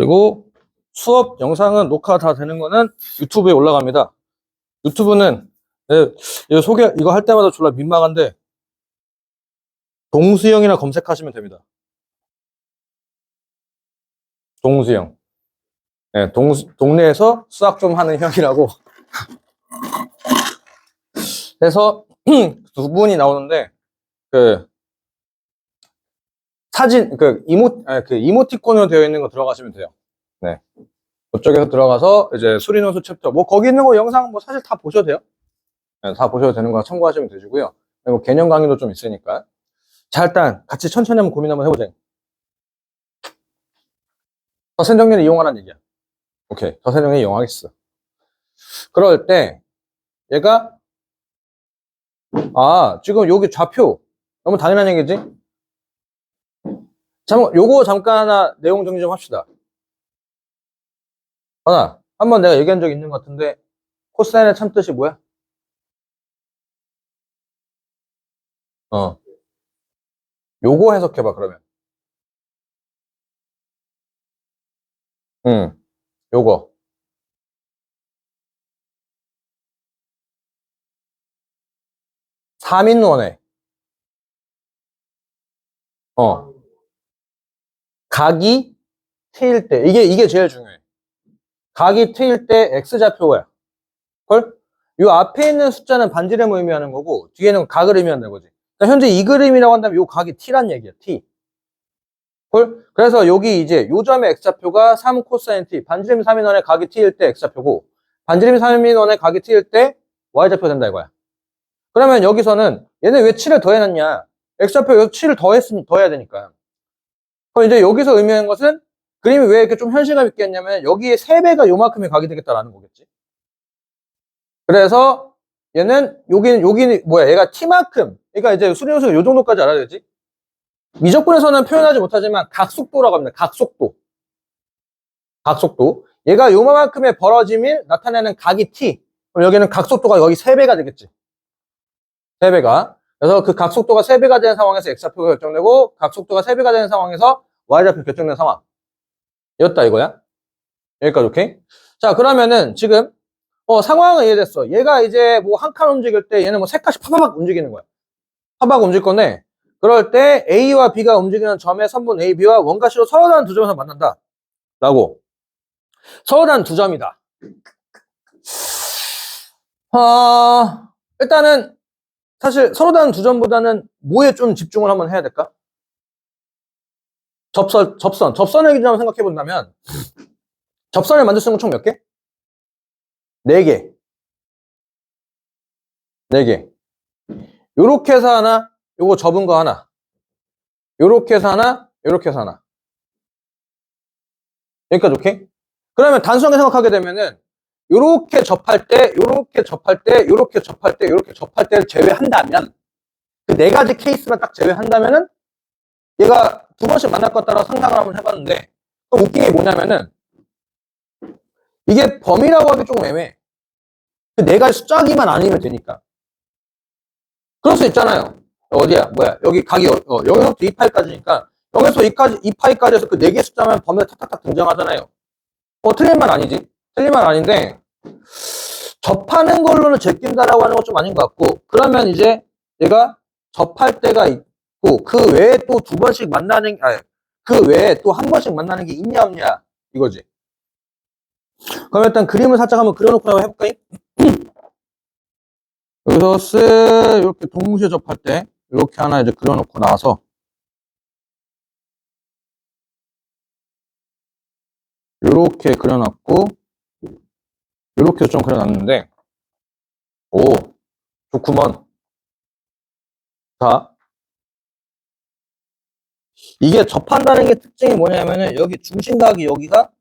그리고 수업 영상은 녹화 다 되는 거는 유튜브에 올라갑니다. 유튜브는 이거 할 때마다 졸라 민망한데 동수영이나 검색하시면 됩니다. 동수영. 네, 동네에서 수학 좀 하는 형이라고 해서 두 분이 나오는데 그 사진 그 이모티콘으로 되어 있는 거 들어가시면 돼요. 네. 그쪽에서 들어가서 이제 수리노수 챕터 뭐 거기 있는 거 영상 뭐 사실 다 보셔도 돼요. 네, 다 보셔도 되는 거 참고하시면 되시고요. 그리고 개념 강의도 좀 있으니까. 자, 일단 같이 천천히 한번 고민 한번 해보자. 서센정리를 이용하라는 얘기야. 오케이. 서센정리 이용하겠어. 그럴 때 얘가 지금 여기 좌표 너무 당연한 얘기지? 요거 잠깐 하나 내용 정리 좀 합시다. 한번 내가 얘기한 적 있는 것 같은데 코사인의 참뜻이 뭐야? 요거 해석해봐 그러면. 요거 3인원의 각이 트일 때 이게 제일 중요해. 각이 트일 때 x좌표야. 헐? 요 앞에 있는 숫자는 반지름을 의미하는 거고 뒤에는 각을 의미한다는 거지. 그러니까 현재 이 그림이라고 한다면 요 각이 t란 얘기야. t. 헐? 그래서 여기 이제 요 점의 x좌표가 3 코사인 t. 반지름 3인원의 각이 t일 때 x좌표고 반지름 3인원의 각이 t일 때 y좌표 된다 이거야. 그러면 여기서는 얘는 왜 7을 더해놨냐? x좌표 여기서 7을 더해야 되니까. 그럼 이제 여기서 의미하는 것은 그림이 왜 이렇게 좀 현실감 있게 했냐면 여기에 3배가 요만큼의 각이 되겠다라는 거겠지. 그래서 얘는 여기는 뭐야? 얘가 t만큼. 그러니까 이제 수리노수가 요 정도까지 알아야 되지. 미적분에서는 표현하지 못하지만 각속도라고 합니다. 각속도. 각속도. 얘가 요만큼의 벌어짐을 나타내는 각이 t. 그럼 여기는 각속도가 여기 3배가 되겠지. 3배가. 그래서 그 각속도가 3배가 되는 상황에서 x좌표가 결정되고 각속도가 3배가 되는 상황에서 y좌표 결정되는 상황. 이었다 이거야. 여기까지 오케이? 자, 그러면은 지금 상황은 이해됐어. 얘가 이제 뭐 한 칸 움직일 때 얘는 뭐 3칸씩 파바박 움직이는 거야. 파바박 움직일 건데 그럴 때 A와 B가 움직이는 점의 선분 A, B와 원가시로 서로 다른 두 점에서 만난다. 라고. 서로 다른 두 점이다. 일단은 사실 서로 다른 두 점보다는 뭐에 좀 집중을 한번 해야 될까? 접선을 기준으로 생각해 본다면 접선을 만들 수 있는 건 총 몇 개? 4개. 4개. 요렇게 해서 하나, 요거 접은 거 하나. 요렇게 해서 하나, 요렇게 해서 하나. 여기까지 오케이? 그러면 단순하게 생각하게 되면은 요렇게 접할 때, 요렇게 접할 때, 요렇게 접할 때, 요렇게 접할 때를 제외한다면 그 4가지 케이스만 딱 제외한다면은 얘가 2번씩 만날 것 따라 상상을 한번 해봤는데 그럼 웃긴 게 뭐냐면은 이게 범위라고 하기 조금 애매해. 그 4가지 숫자기만 아니면 되니까. 그럴 수 있잖아요. 어디야? 뭐야? 여기 각이 0에서부터 2파이까지니까 0에서 2파이까지 해서 그 4개 숫자만 범위에 탁탁탁 등장하잖아요. 틀린 말 아니지? 틀린 말 아닌데 접하는 걸로는 제낀다라고 하는 건 좀 아닌 것 같고 그러면 이제 얘가 접할 때가 있고 그 외에 또 2번씩 만나는 그 외에 또 한 번씩 만나는 게 있냐 없냐 이거지. 그럼 일단 그림을 살짝 한번 그려놓고 해볼까요? 여기서 이렇게 동시에 접할 때 이렇게 하나 이제 그려놓고 나서 이렇게 그려놨고 이렇게 좀 그려놨는데 좋구먼. 자, 이게 접한다는 게 특징이 뭐냐면은 여기 중심각이 여기가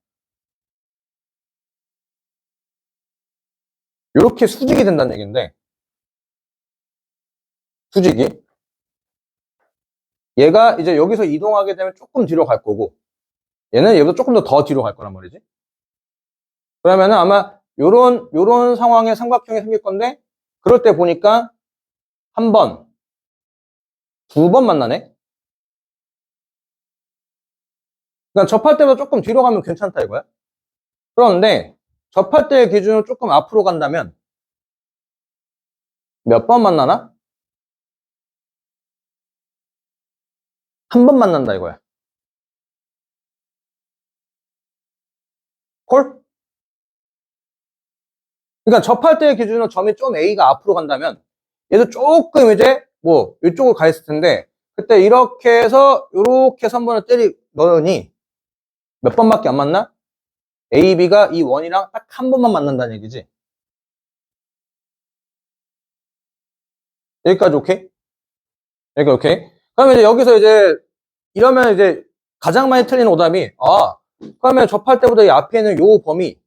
이렇게 수직이 된다는 얘기인데 수직이 얘가 이제 여기서 이동하게 되면 조금 뒤로 갈 거고 얘는 얘보다 조금 더 뒤로 갈 거란 말이지. 그러면은 아마 요런 상황에 삼각형이 생길 건데 그럴 때 보니까 한 번, 2번 만나네. 그러니까 접할 때보다 조금 뒤로 가면 괜찮다 이거야. 그런데 접할 때 기준으로 조금 앞으로 간다면 몇 번 만나나? 한 번 만난다 이거야. 콜? 그러니까 접할 때 기준으로 점이 좀 A가 앞으로 간다면 얘도 조금 이제 뭐 이쪽으로 가 있을 텐데 그때 이렇게 해서 이렇게 3번을 넣으니 몇 번밖에 안 만나? A, B가 이 원이랑 딱 한 번만 만난다는 얘기지. 여기까지 오케이? 여기까지 오케이? 그러면 이제 여기서 이제 이러면 이제 가장 많이 틀리는 오답이 그러면 접할 때보다 이 앞에 있는 요 범위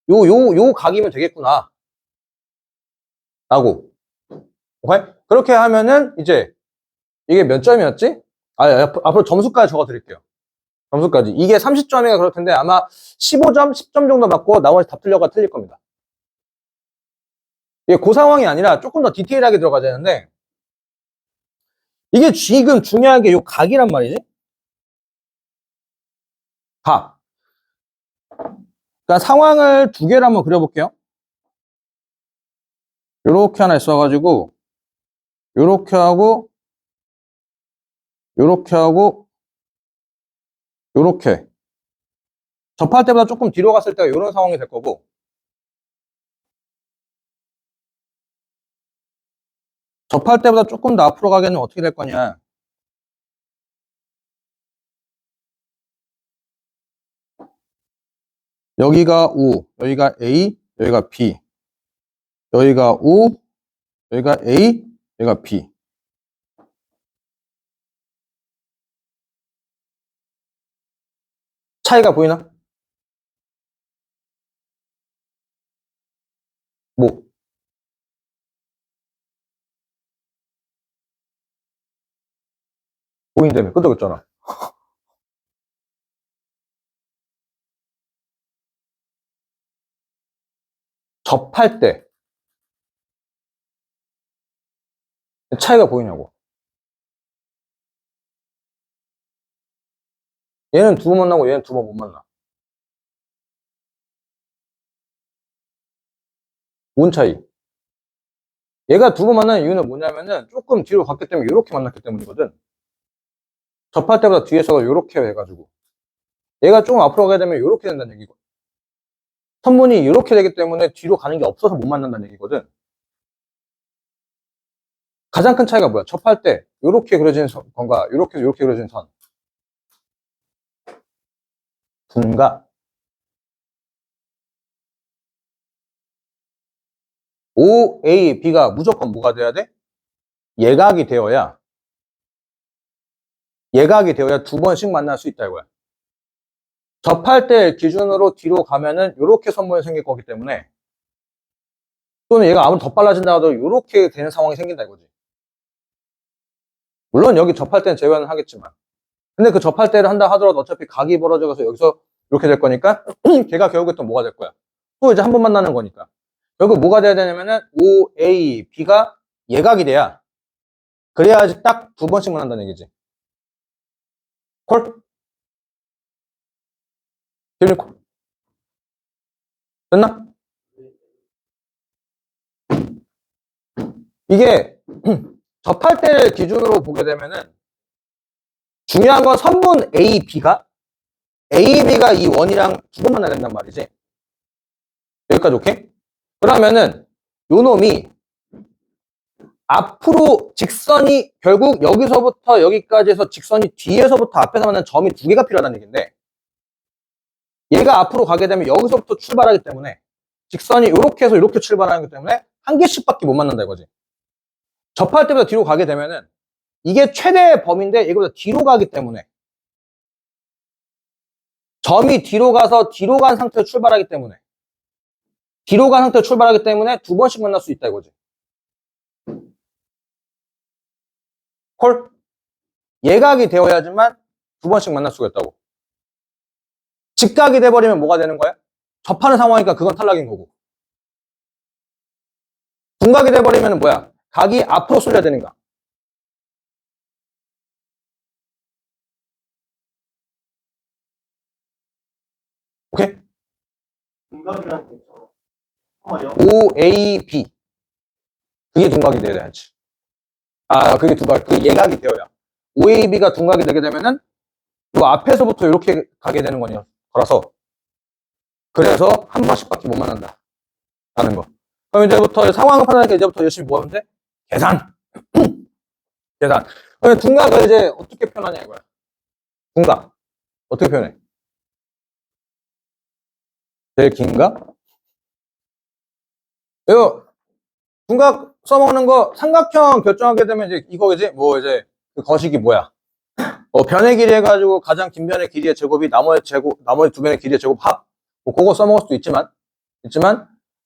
요 각이면 되겠구나 라고. 오케이? 그렇게 하면은 이제 이게 몇 점이었지? 앞으로 점수까지 적어 드릴게요. 점수까지. 이게 30점이가 그럴 텐데 아마 15점, 10점 정도 받고 나머지 다 틀려가 틀릴 겁니다. 이게 그 상황이 아니라 조금 더 디테일하게 들어가야 되는데 이게 지금 중요한 게 요 각이란 말이지. 각. 그러니까 상황을 두 개를 한번 그려볼게요. 요렇게 하나 있어가지고 요렇게 하고 요렇게 하고 요렇게 접할 때보다 조금 뒤로 갔을 때가 요런 상황이 될 거고 접할 때보다 조금 더 앞으로 가게는 어떻게 될 거냐. 여기가 O, 여기가 A, 여기가 B. 여기가 O, 여기가 A, 여기가 B. 차이가 보이나? 뭐? 보인다며. 끄덕였잖아. 접할 때 차이가 보이냐고. 얘는 두 번 만나고 얘는 두 번 못 만나. 뭔 차이? 얘가 두 번 만나는 이유는 뭐냐면은 조금 뒤로 갔기 때문에 이렇게 만났기 때문이거든. 접할 때보다 뒤에서 이렇게 해가지고 얘가 조금 앞으로 가게 되면 이렇게 된다는 얘기고 선분이 이렇게 되기 때문에 뒤로 가는 게 없어서 못 만난다는 얘기거든. 가장 큰 차이가 뭐야? 접할 때 이렇게 그려진 건가 이렇게 그려진 선 분가 O, A, B가 무조건 뭐가 돼야 돼? 예각이 되어야 두 번씩 만날 수 있다 이거야. 접할 때 기준으로 뒤로 가면은 이렇게 선분이 생길 거기 때문에 또는 얘가 아무리 더 빨라진다 하더라도 이렇게 되는 상황이 생긴다 이거지. 물론 여기 접할 때는 제외는 하겠지만 근데 그 접할 때를 한다 하더라도 어차피 각이 벌어져서 여기서 이렇게 될 거니까 걔가 결국에 또 뭐가 될 거야? 또 이제 한 번 만나는 거니까 결국 뭐가 돼야 되냐면은 O, A, B가 예각이 돼야 그래야지 딱 두 번씩 만난다는 얘기지. 콜? 기분이 콜? 됐나? 이게 접할 때를 기준으로 보게 되면은 중요한 건 선분 A, B가 이 원이랑 두 번 만나야 된단 말이지. 여기까지 오케이? 그러면은 요 놈이 앞으로 직선이 결국 여기서부터 여기까지 해서 직선이 뒤에서부터 앞에서 만나는 점이 두 개가 필요하다는 얘기인데 얘가 앞으로 가게 되면 여기서부터 출발하기 때문에 직선이 이렇게 해서 이렇게 출발하기 때문에 한 개씩밖에 못 만난다 이거지. 접할 때보다 뒤로 가게 되면은 이게 최대의 범위인데 이거보다 뒤로 가기 때문에 점이 뒤로 가서 뒤로 간 상태로 출발하기 때문에 두 번씩 만날 수 있다 이거지. 콜? 예각이 되어야지만 두 번씩 만날 수가 있다고. 직각이 돼버리면 뭐가 되는 거야? 접하는 상황이니까 그건 탈락인 거고. 분각이 돼버리면 뭐야? 각이 앞으로 쏠려야 되는가? 오케이? 둔각이라는 게 있죠. OAB. 그게 둔각이 돼야지. 아, 그게 둔각, 그 예각이 되어야. OAB가 둔각이 되게 되면은 요 앞에서부터 이렇게 가게 되는 거라서 그래서 한 번씩밖에 못 만난다. 라는 거. 그럼 이제부터 상황을 판단하니까 이제부터 열심히 뭐 하면 돼? 계산. 계산. 그럼 둔각을 이제 어떻게 표현하냐 이거야. 둔각. 어떻게 표현해? 제일 긴가? 이거 둔각 써먹는 거 삼각형 결정하게 되면 이제 이거지. 뭐 이제 그 거식이 뭐야? 변의 길이 해가지고 가장 긴 변의 길이의 제곱이 나머지 두 변의 길이의 제곱 합. 뭐 그거 써먹을 수도 있지만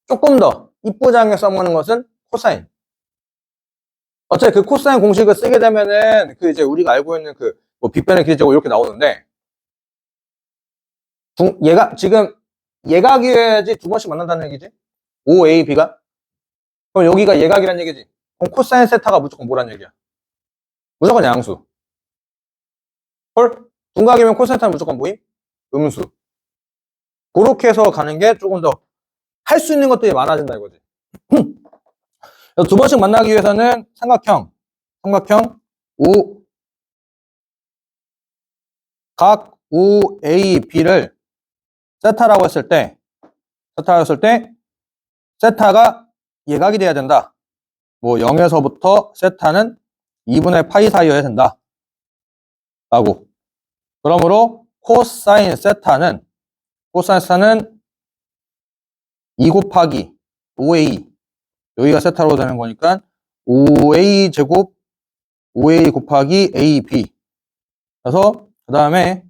조금 더 이쁘장하게 써먹는 것은 코사인. 어차피 그 코사인 공식을 쓰게 되면은 그 이제 우리가 알고 있는 그 뭐 빗변의 길이 제곱 이렇게 나오는데 지금 예각이어야지 두 번씩 만난다는 얘기지. OA, B가. 그럼 여기가 예각이란 얘기지. 그럼 코사인 세타가 무조건 뭐란 얘기야? 무조건 양수. 헐? 둔각이면 코사인 세타는 무조건 뭐임? 음수. 그렇게 해서 가는 게 조금 더 할 수 있는 것들이 많아진다 이거지. 두 번씩 만나기 위해서는 삼각형 각 OAB를 세타라고 했을 때 세타가 예각이 돼야 된다. 뭐 0에서부터 세타는 2분의 파이 사이여야 된다. 라고. 그러므로 코사인 세타는 2 곱하기 5A 여기가 세타로 되는 거니까 5A 제곱 5A 곱하기 AB 그래서 그 다음에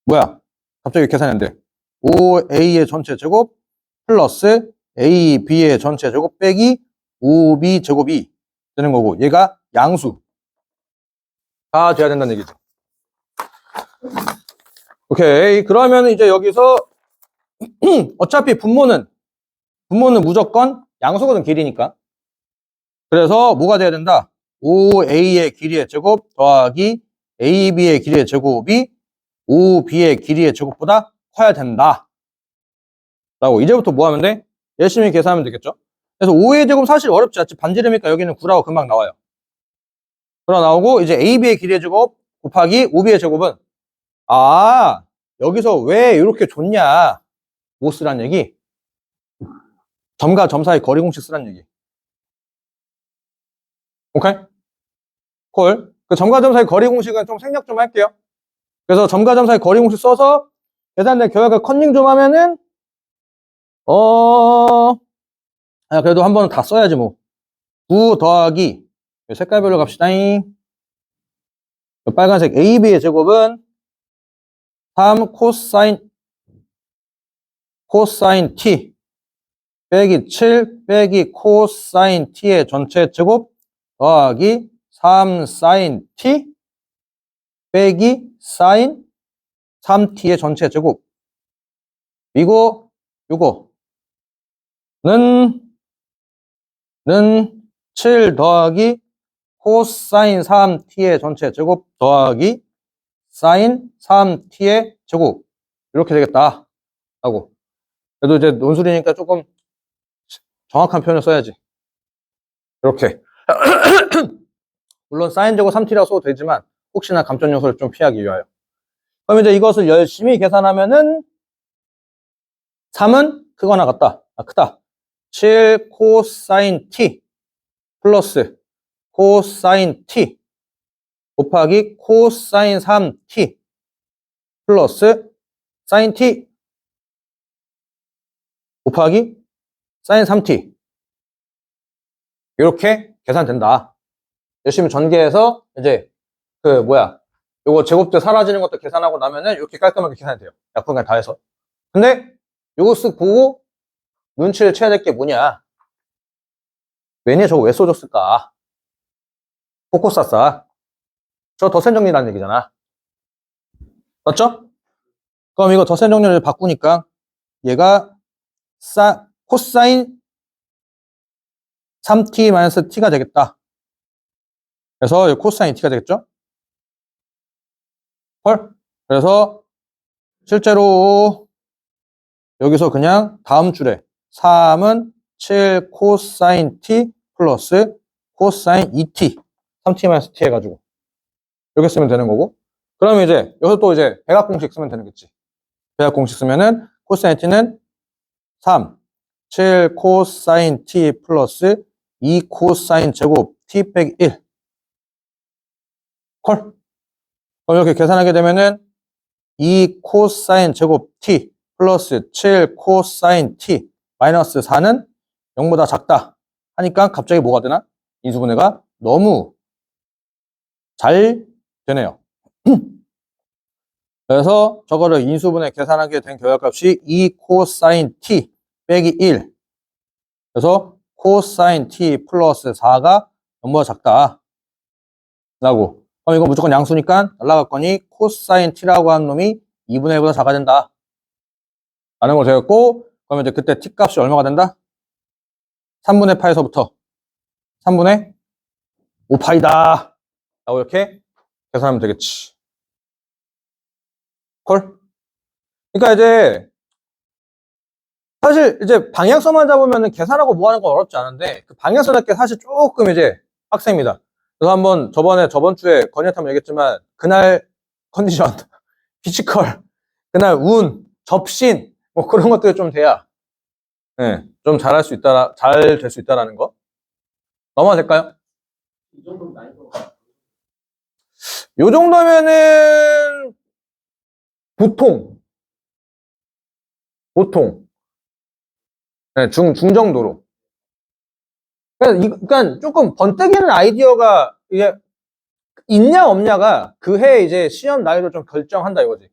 뭐야 갑자기 계산했는데 5A의 전체 제곱 플러스 AB의 전체 제곱 빼기 5B 제곱이 되는 거고 얘가 양수가 돼야 된다는 얘기죠. 오케이. 그러면 이제 여기서 어차피 분모는 무조건 양수거든 길이니까. 그래서 뭐가 돼야 된다? 5A의 길이의 제곱 더하기 AB의 길이의 제곱이 5B의 길이의 제곱보다 커야 된다. 라고. 이제부터 뭐 하면 돼? 열심히 계산하면 되겠죠? 그래서 5의 제곱 사실 어렵지 않지. 반지름이니까 여기는 9라고 금방 나와요. 그러 나오고 이제 AB의 길이의 제곱 곱하기 5B의 제곱은 여기서 왜 이렇게 줬냐 뭐 쓰란 얘기? 점과 점 사이 거리 공식 쓰란 얘기. 오케이? 콜. 그 점과 점 사이 거리 공식은 좀 생략 좀 할게요. 그래서 점과 점 사이 거리 공식 써서 계산된 결과 컨닝 좀 하면은 그래도 한 번은 다 써야지 뭐. 9 더하기 색깔별로 갑시다잉. 빨간색 AB의 제곱은 3 코사인 T 빼기 7 빼기 코사인 T의 전체 제곱 더하기 3 사인 T 빼기 사인 3T의 전체 제곱. 요거는 7 더하기 코사인 3T의 전체 제곱 더하기 사인 3T의 제곱. 이렇게 되겠다. 하고. 그래도 이제 논술이니까 조금 정확한 표현을 써야지. 이렇게. 물론 사인 제곱 3T라고 써도 되지만 혹시나 감점 요소를 좀 피하기 위하여. 그럼 이제 이것을 열심히 계산하면은 3은 크거나 같다. 크다. 7 코사인 T 플러스 코사인 T 곱하기 코사인 3T 플러스 사인 T 곱하기 사인 3T 이렇게 계산된다. 열심히 전개해서 이제 요거 제곱들 사라지는 것도 계산하고 나면은 이렇게 깔끔하게 계산이 돼요. 약분까지 다 해서. 근데 요거 쓱 보고 눈치를 채야 될 게 뭐냐. 왜냐 저거 왜 써줬을까? 포코사사. 저 덧셈 정리라는 얘기잖아. 맞죠? 그럼 이거 덧셈 정리를 바꾸니까 얘가 코사인 3t-t가 되겠다. 그래서 코사인 t가 되겠죠? 헐. 그래서 실제로 여기서 그냥 다음 줄에 3은 7 코사인 t 플러스 코사인 2t 3t-t 해가지고 이렇게 쓰면 되는 거고, 그러면 이제 여기서 또 이제 백악 공식 쓰면 되는 거지. 백악 공식 쓰면은 코사인 t는 3 7 코사인 t 플러스 2 코사인 제곱 t 빼기 1 콜. 그럼 이렇게 계산하게 되면은 2 코사인 제곱 t 플러스 7 코사인 t 마이너스 4는 0보다 작다 하니까 갑자기 뭐가 되나? 인수분해가 너무 잘 되네요. 그래서 저거를 인수분해 계산하게 된 결과값이 2 코사인 t 빼기 1. 그래서 코사인 t 플러스 4가 0보다 작다 라고. 그럼 이거 무조건 양수니까 날라갔거니 코사인 t라고 하는 놈이 2분의 1보다 작아야 된다 라는 걸 되었고, 그러면 이제 그때 t 값이 얼마가 된다? 3분의 파에서부터 3분의 5파이다 라고 이렇게 계산하면 되겠지. 콜? 그러니까 이제 사실 이제 방향성만 잡으면 계산하고 뭐 하는 건 어렵지 않은데, 그 방향성 잡기 사실 조금 이제 빡셉니다. 그래서 한번 저번 주에 건의한테 한번 얘기했지만, 그날 컨디션, 피지컬, 그날 운, 접신, 뭐 그런 것들이 좀 돼야, 네, 좀 잘할 수 있다, 잘 될 수 있다라는 거. 넘어가도 될까요? 이 정도면 난이도 요 정도면은, 보통, 네, 중정도로. 그러니까 조금 번뜩이는 아이디어가 이게 있냐 없냐가 그 해 이제 시험 난이도 좀 결정한다 이거지.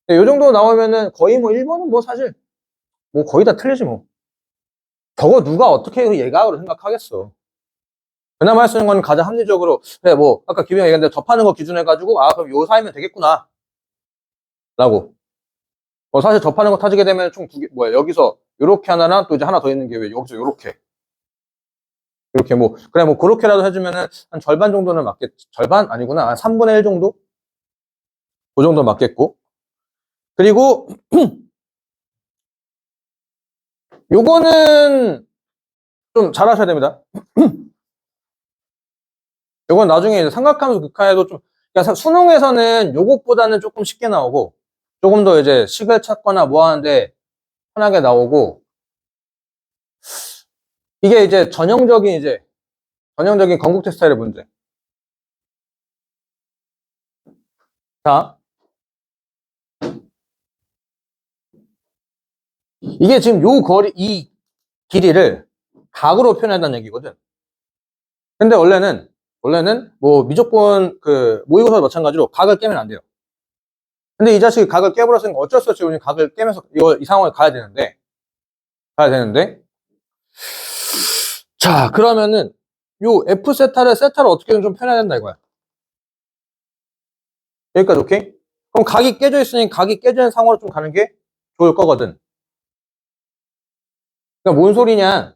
요 정도 나오면은 거의 뭐 1번은 뭐 사실 뭐 거의 다 틀리지 뭐. 저거 누가 어떻게 해서 예각으로 생각하겠어. 그나마 할 수 있는 건 가장 합리적으로, 그래 뭐 아까 기병이 얘기했는데 접하는 거 기준 해가지고 아 그럼 요 사이면 되겠구나 라고. 뭐 사실 접하는 거 타지게 되면 총 두 개, 뭐야 여기서 요렇게 하나랑 또 이제 하나 더 있는 게 왜 여기서 요렇게 이렇게 뭐 그래 뭐 그렇게라도 해주면은 한 절반 정도는 맞겠. 절반 아니구나. 한 3분의 1 정도 그 정도 맞겠고. 그리고 요거는 좀 잘하셔야 됩니다. 요건 나중에 이제 삼각함수 극한에도 좀, 그러니까 수능에서는 요것보다는 조금 쉽게 나오고 조금 더 이제 식을 찾거나 뭐 하는데 편하게 나오고, 이게 이제 전형적인 건국대 스타일의 문제. 자, 이게 지금 이 길이를 각으로 표현한다는 얘기거든. 근데 원래는 뭐 무조건 그 모의고사도 마찬가지로 각을 깨면 안 돼요. 근데 이 자식이 각을 깨버렸으니까 어쩔 수 없이 우리 각을 깨면서 이 상황을 가야 되는데 자, 그러면은 요 F 세타를 어떻게든 좀 표현해야 된다 이거야. 여기까지 오케이? 그럼 각이 깨져 있으니 각이 깨지는 상황으로 좀 가는 게 좋을 거거든. 그러니까 뭔 소리냐?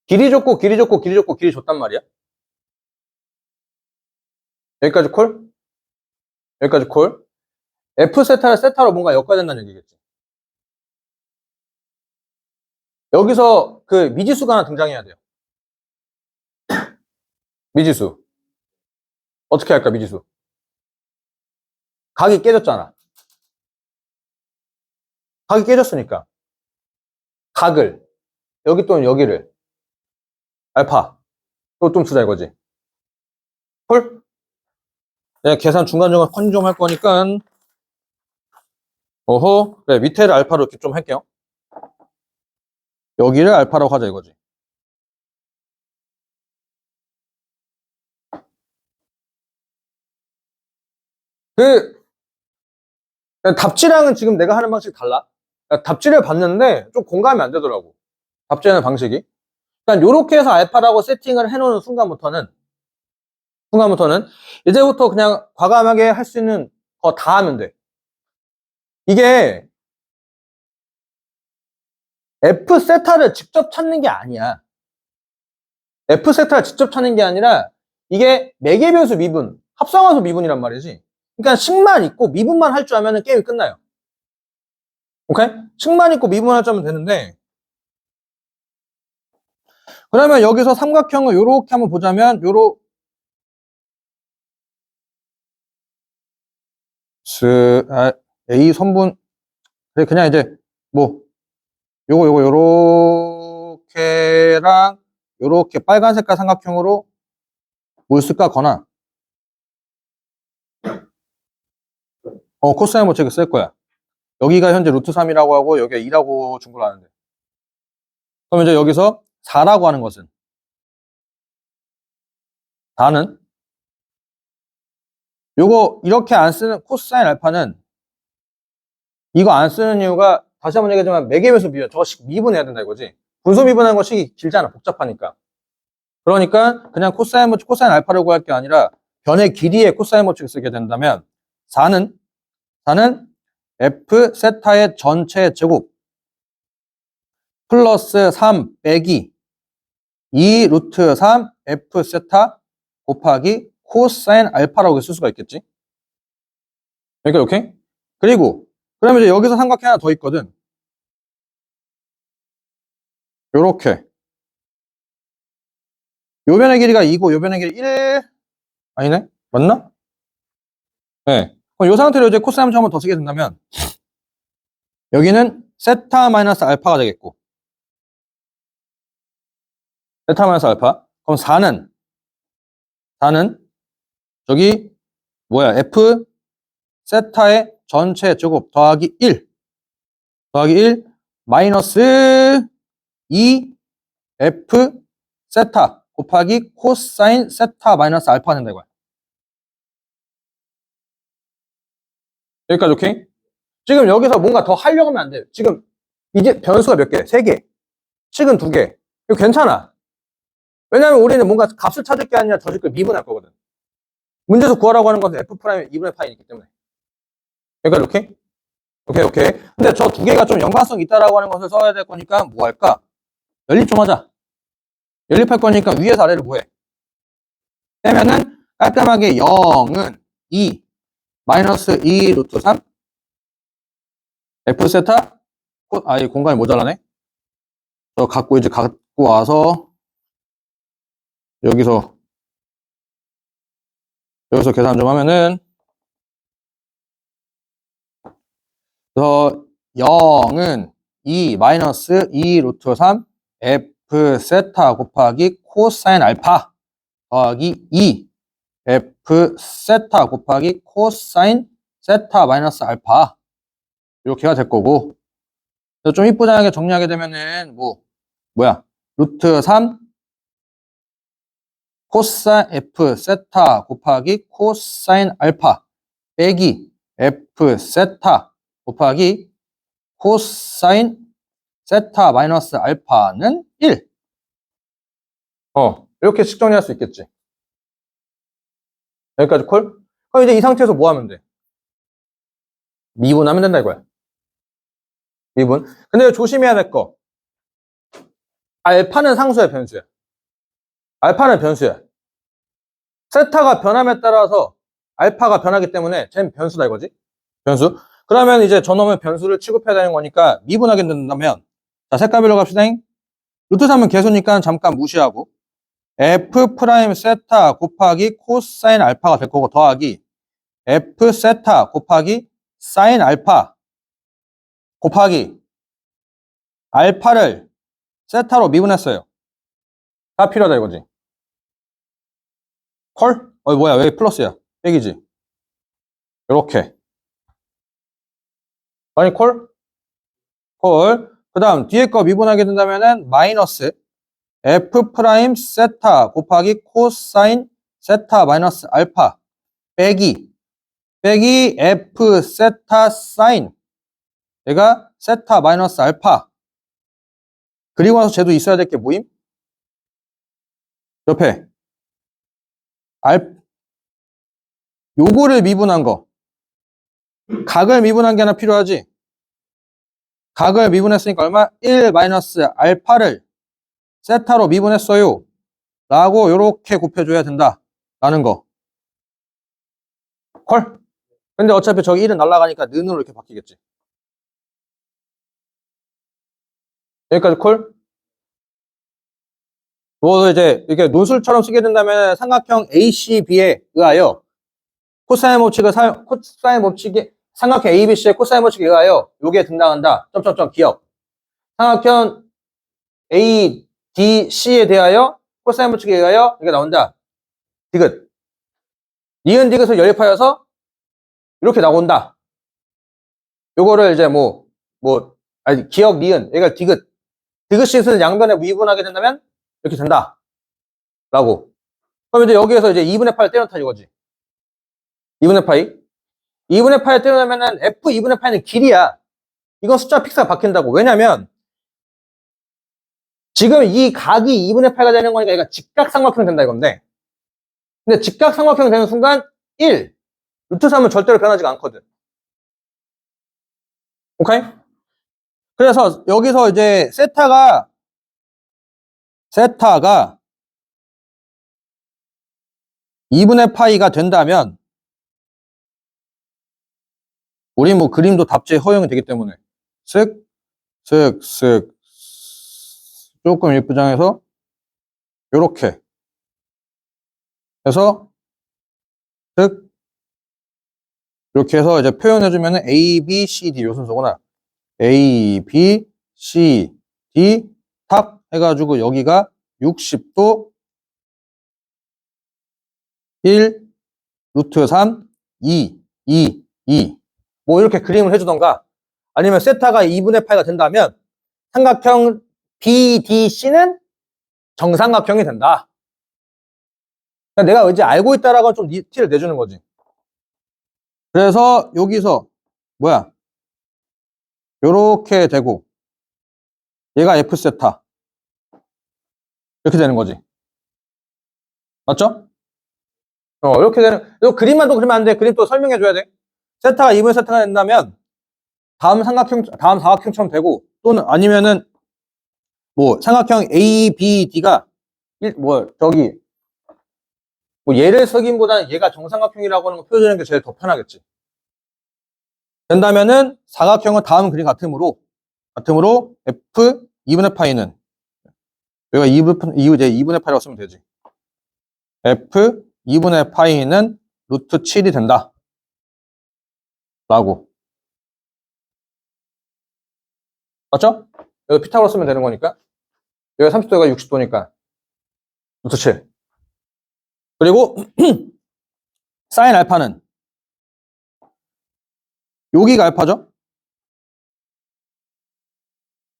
길이 줬고 길이 줬단 말이야. 여기까지 콜? 여기까지 콜? F 세타를 세타로 뭔가 엮어야 된다는 얘기겠지. 여기서 그 미지수가 하나 등장해야 돼요. 미지수. 어떻게 할까, 미지수? 각이 깨졌잖아. 각이 깨졌으니까. 각을, 여기 또는 여기를, 알파. 또 좀 주자 이거지. 콜? 내가 계산 중간중간 컨 좀 할 거니까, 어허, 그래, 밑에를 알파로 이렇게 좀 할게요. 여기를 알파라고 하자 이거지. 그, 답지랑은 지금 내가 하는 방식이 달라. 답지를 봤는데 좀 공감이 안 되더라고. 답지하는 방식이. 그러니까 요렇게 해서 알파라고 세팅을 해놓는 순간부터는 이제부터 그냥 과감하게 할 수 있는 거 다 하면 돼. 이게 F 세타를 직접 찾는 게 아니야. F 세타를 직접 찾는 게 아니라 이게 매개변수 미분, 합성함수 미분이란 말이지. 그러니까 식만 있고 미분만 할 줄 알면 게임이 끝나요. 오케이? 식만 있고 미분만 할 줄 알면 되는데, 그러면 여기서 삼각형을 요렇게 한번 보자면, A 선분, 그래, 그냥 이제, 뭐, 요렇게랑, 요렇게 빨간 색깔 삼각형으로 뭘 쓸까, 거나, 코사인 모책을 쓸 거야. 여기가 현재 루트 3이라고 하고, 여기가 2라고 준 걸 아는데. 그럼 이제 여기서 4라고 하는 것은, 4는, 요거, 이렇게 안 쓰는, 코사인 알파는, 이거 안 쓰는 이유가, 다시 한번 얘기하지만, 매개변수 비율, 저거씩 미분해야 된다 이거지. 분수 미분하는 것이 길잖아, 복잡하니까. 그러니까, 그냥 코사인 알파를 구할 게 아니라, 변의 길이의 코사인 모책을 쓰게 된다면, 4는 F 세타의 전체 제곱, 플러스 3 빼기 2 루트 3 F 세타 곱하기 코사인 알파라고 쓸 수가 있겠지. 그러니까 오케이? 그리고 그러면 이제 여기서 삼각형 하나 더 있거든. 요렇게 요 변의 길이가 2고 요 변의 길이 1 아니네? 맞나? 네. 그럼 요 상태로 이제 코사인 한번 더 쓰게 된다면 여기는 세타 마이너스 알파가 되겠고 세타 마이너스 알파. 그럼 4는 저기 뭐야? F 세타의 전체 제곱 더하기 1 마이너스 2 F 세타 곱하기 코사인 세타 마이너스 알파가 된다 이거야. 여기까지 오케이? 지금 여기서 뭔가 더 하려고 하면 안 돼. 지금 이제 변수가 몇 개? 3개. 식은 2개. 이거 괜찮아. 왜냐면 우리는 뭔가 값을 찾을 게 아니라 저질 걸 미분할 거거든. 문제에서 구하라고 하는 것은 F 프라임 2분의 파이기 때문에. 여기까지 오케이? 오케이. 근데 저 2개가 좀 연관성 있다라고 하는 것을 써야 될 거니까 뭐 할까? 연립 좀 하자. 연립할 거니까 위에서 아래를 뭐 해? 빼면은 깔끔하게 0은 2 마이너스 2 루트 3 F 세타 이 공간이 모자라네. 저 갖고 와서 여기서 계산 좀 하면은 그래서 0은 2 마이너스 2 루트 3 F 세타 곱하기 코사인 알파 더하기 2 F 세타 곱하기 코사인 세타 마이너스 알파 이렇게가 될 거고 좀 이쁘장하게 정리하게 되면은 루트 3 코사인 F 세타 곱하기 코사인 알파 빼기 F 세타 곱하기 코사인 세타 마이너스 알파는 1. 이렇게 식 정리할 수 있겠지. 여기까지 콜? 그럼 이제 이 상태에서 뭐 하면 돼? 미분하면 된다 이거야. 미분. 근데 조심해야 될 거. 알파는 상수야, 변수야? 알파는 변수야. 세타가 변함에 따라서 알파가 변하기 때문에 쟤는 변수다 이거지? 변수. 그러면 이제 저놈의 변수를 취급해야 되는 거니까 미분하게 된다면 자, 색깔별로 갑시다. 루트 3은 개수니까 잠깐 무시하고 F 프라임 세타 곱하기 코사인 알파가 될 거고 더하기 F 세타 곱하기 사인 알파 곱하기 알파를 세타로 미분했어요. 다 필요하다 이거지. 콜? 뭐야 왜 플러스야? 빼기지. 요렇게. 아니 콜? 콜. 그 다음 뒤에 거 미분하게 된다면은 마이너스 F 프라임 세타 곱하기 코사인 세타 마이너스 알파 빼기 F 세타 사인 얘가 세타 마이너스 알파 그리고 나서 쟤도 있어야 될 게 뭐임? 옆에 요거를 미분한 거 각을 미분한 게 하나 필요하지. 각을 미분했으니까 얼마? 1 마이너스 알파를 세타로 미분했어요 라고 요렇게 곱해줘야 된다 라는 거. 콜? 근데 어차피 저기 1은 날아가니까 는으로 이렇게 바뀌겠지. 여기까지 콜? 뭐 이제 이렇게 논술처럼 쓰게 된다면 삼각형 ACB에 의하여 코사인 법칙이 삼각형 ABC의 코사인 법칙에 의하여 요게 등장한다. 점점점 기억. 삼각형 ADC에 대하여 코사인 법칙에 의하여 이게 나온다. 디귿. 니은 디귿을 연립하여서 이렇게 나온다. 요거를 이제 아니 기억 니은 얘가 디귿. 디귿 양변에 미분하게 된다면 이렇게 된다. 라고. 그럼 이제 여기에서 이제 2분의 8 때려넣다 이거지. 2분의 파이. 2분의 파이 때려넣으면은 F 2분의 파이는 길이야. 이건 숫자 픽스가 바뀐다고. 왜냐면 지금 이 각이 2분의 8가 되는 거니까 얘가 직각삼각형 된다 이건데. 근데 직각삼각형 되는 순간 1. 루트 3은 절대로 변하지가 않거든. 오케이? 그래서 여기서 이제 세타가 2분의 파이가 된다면 우리 뭐 그림도 답지에 허용이 되기 때문에 쓱 조금 일부장해서 요렇게 해서 쓱 이렇게 해서 이제 표현해주면은 A, B, C, D 요 순서구나. A, B, C, D 탁 해가지고 여기가 60도 1 루트 3 2 뭐 이렇게 그림을 해주던가 아니면 세타가 2분의 8가 된다면 삼각형 BDC는 정삼각형이 된다. 그러니까 내가 이제 알고 있다라고 좀 티를 내주는 거지. 그래서 여기서 요렇게 되고 얘가 F 세타 이렇게 되는 거지. 맞죠? 이렇게 되는 요 그림만 또 그리면 안 돼. 그림 또 설명해 줘야 돼. 세타가 2분의 세타가 된다면 다음 사각형처럼 되고 또는 아니면은 뭐 삼각형 ABD가 얘를 쓰기보다는 얘가 정삼각형이라고 하는 거 표현하는 게 제일 더 편하겠지. 된다면은 사각형은 다음 그림 같으므로 F 2분의 파이는 여기가 2분의 파이라고 쓰면 되지. F 2분의 파이는 루트 7이 된다. 라고. 맞죠? 여기 피타고라 쓰면 되는 거니까. 여기가 30도가 60도니까. 루트 7. 그리고 사인 알파는 여기가 알파죠?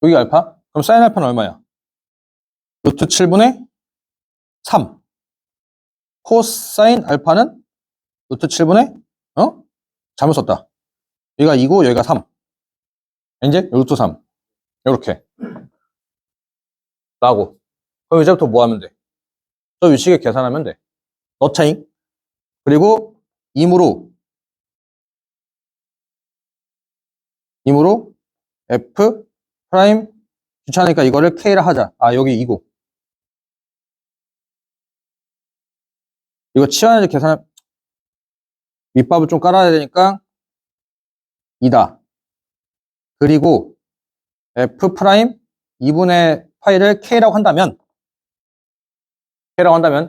여기가 알파? 그럼 사인 알파는 얼마야? 루트 7분의 3. 코사인 알파는 루트 7분의 잘못 썼다. 여기가 2고 여기가 3. 이제 루트 3. 이렇게. 라고. 그럼 이제부터 뭐 하면 돼? 저 위식에 계산하면 돼. 넣자잉. 그리고 임으로 F 프라임 귀찮으니까 이거를 K라 하자. 아, 여기 2고. 이거 치환해서 계산, 밑밥을 좀 깔아야 되니까 2다. 그리고 F 프라임 2분의 파이를 K라고 한다면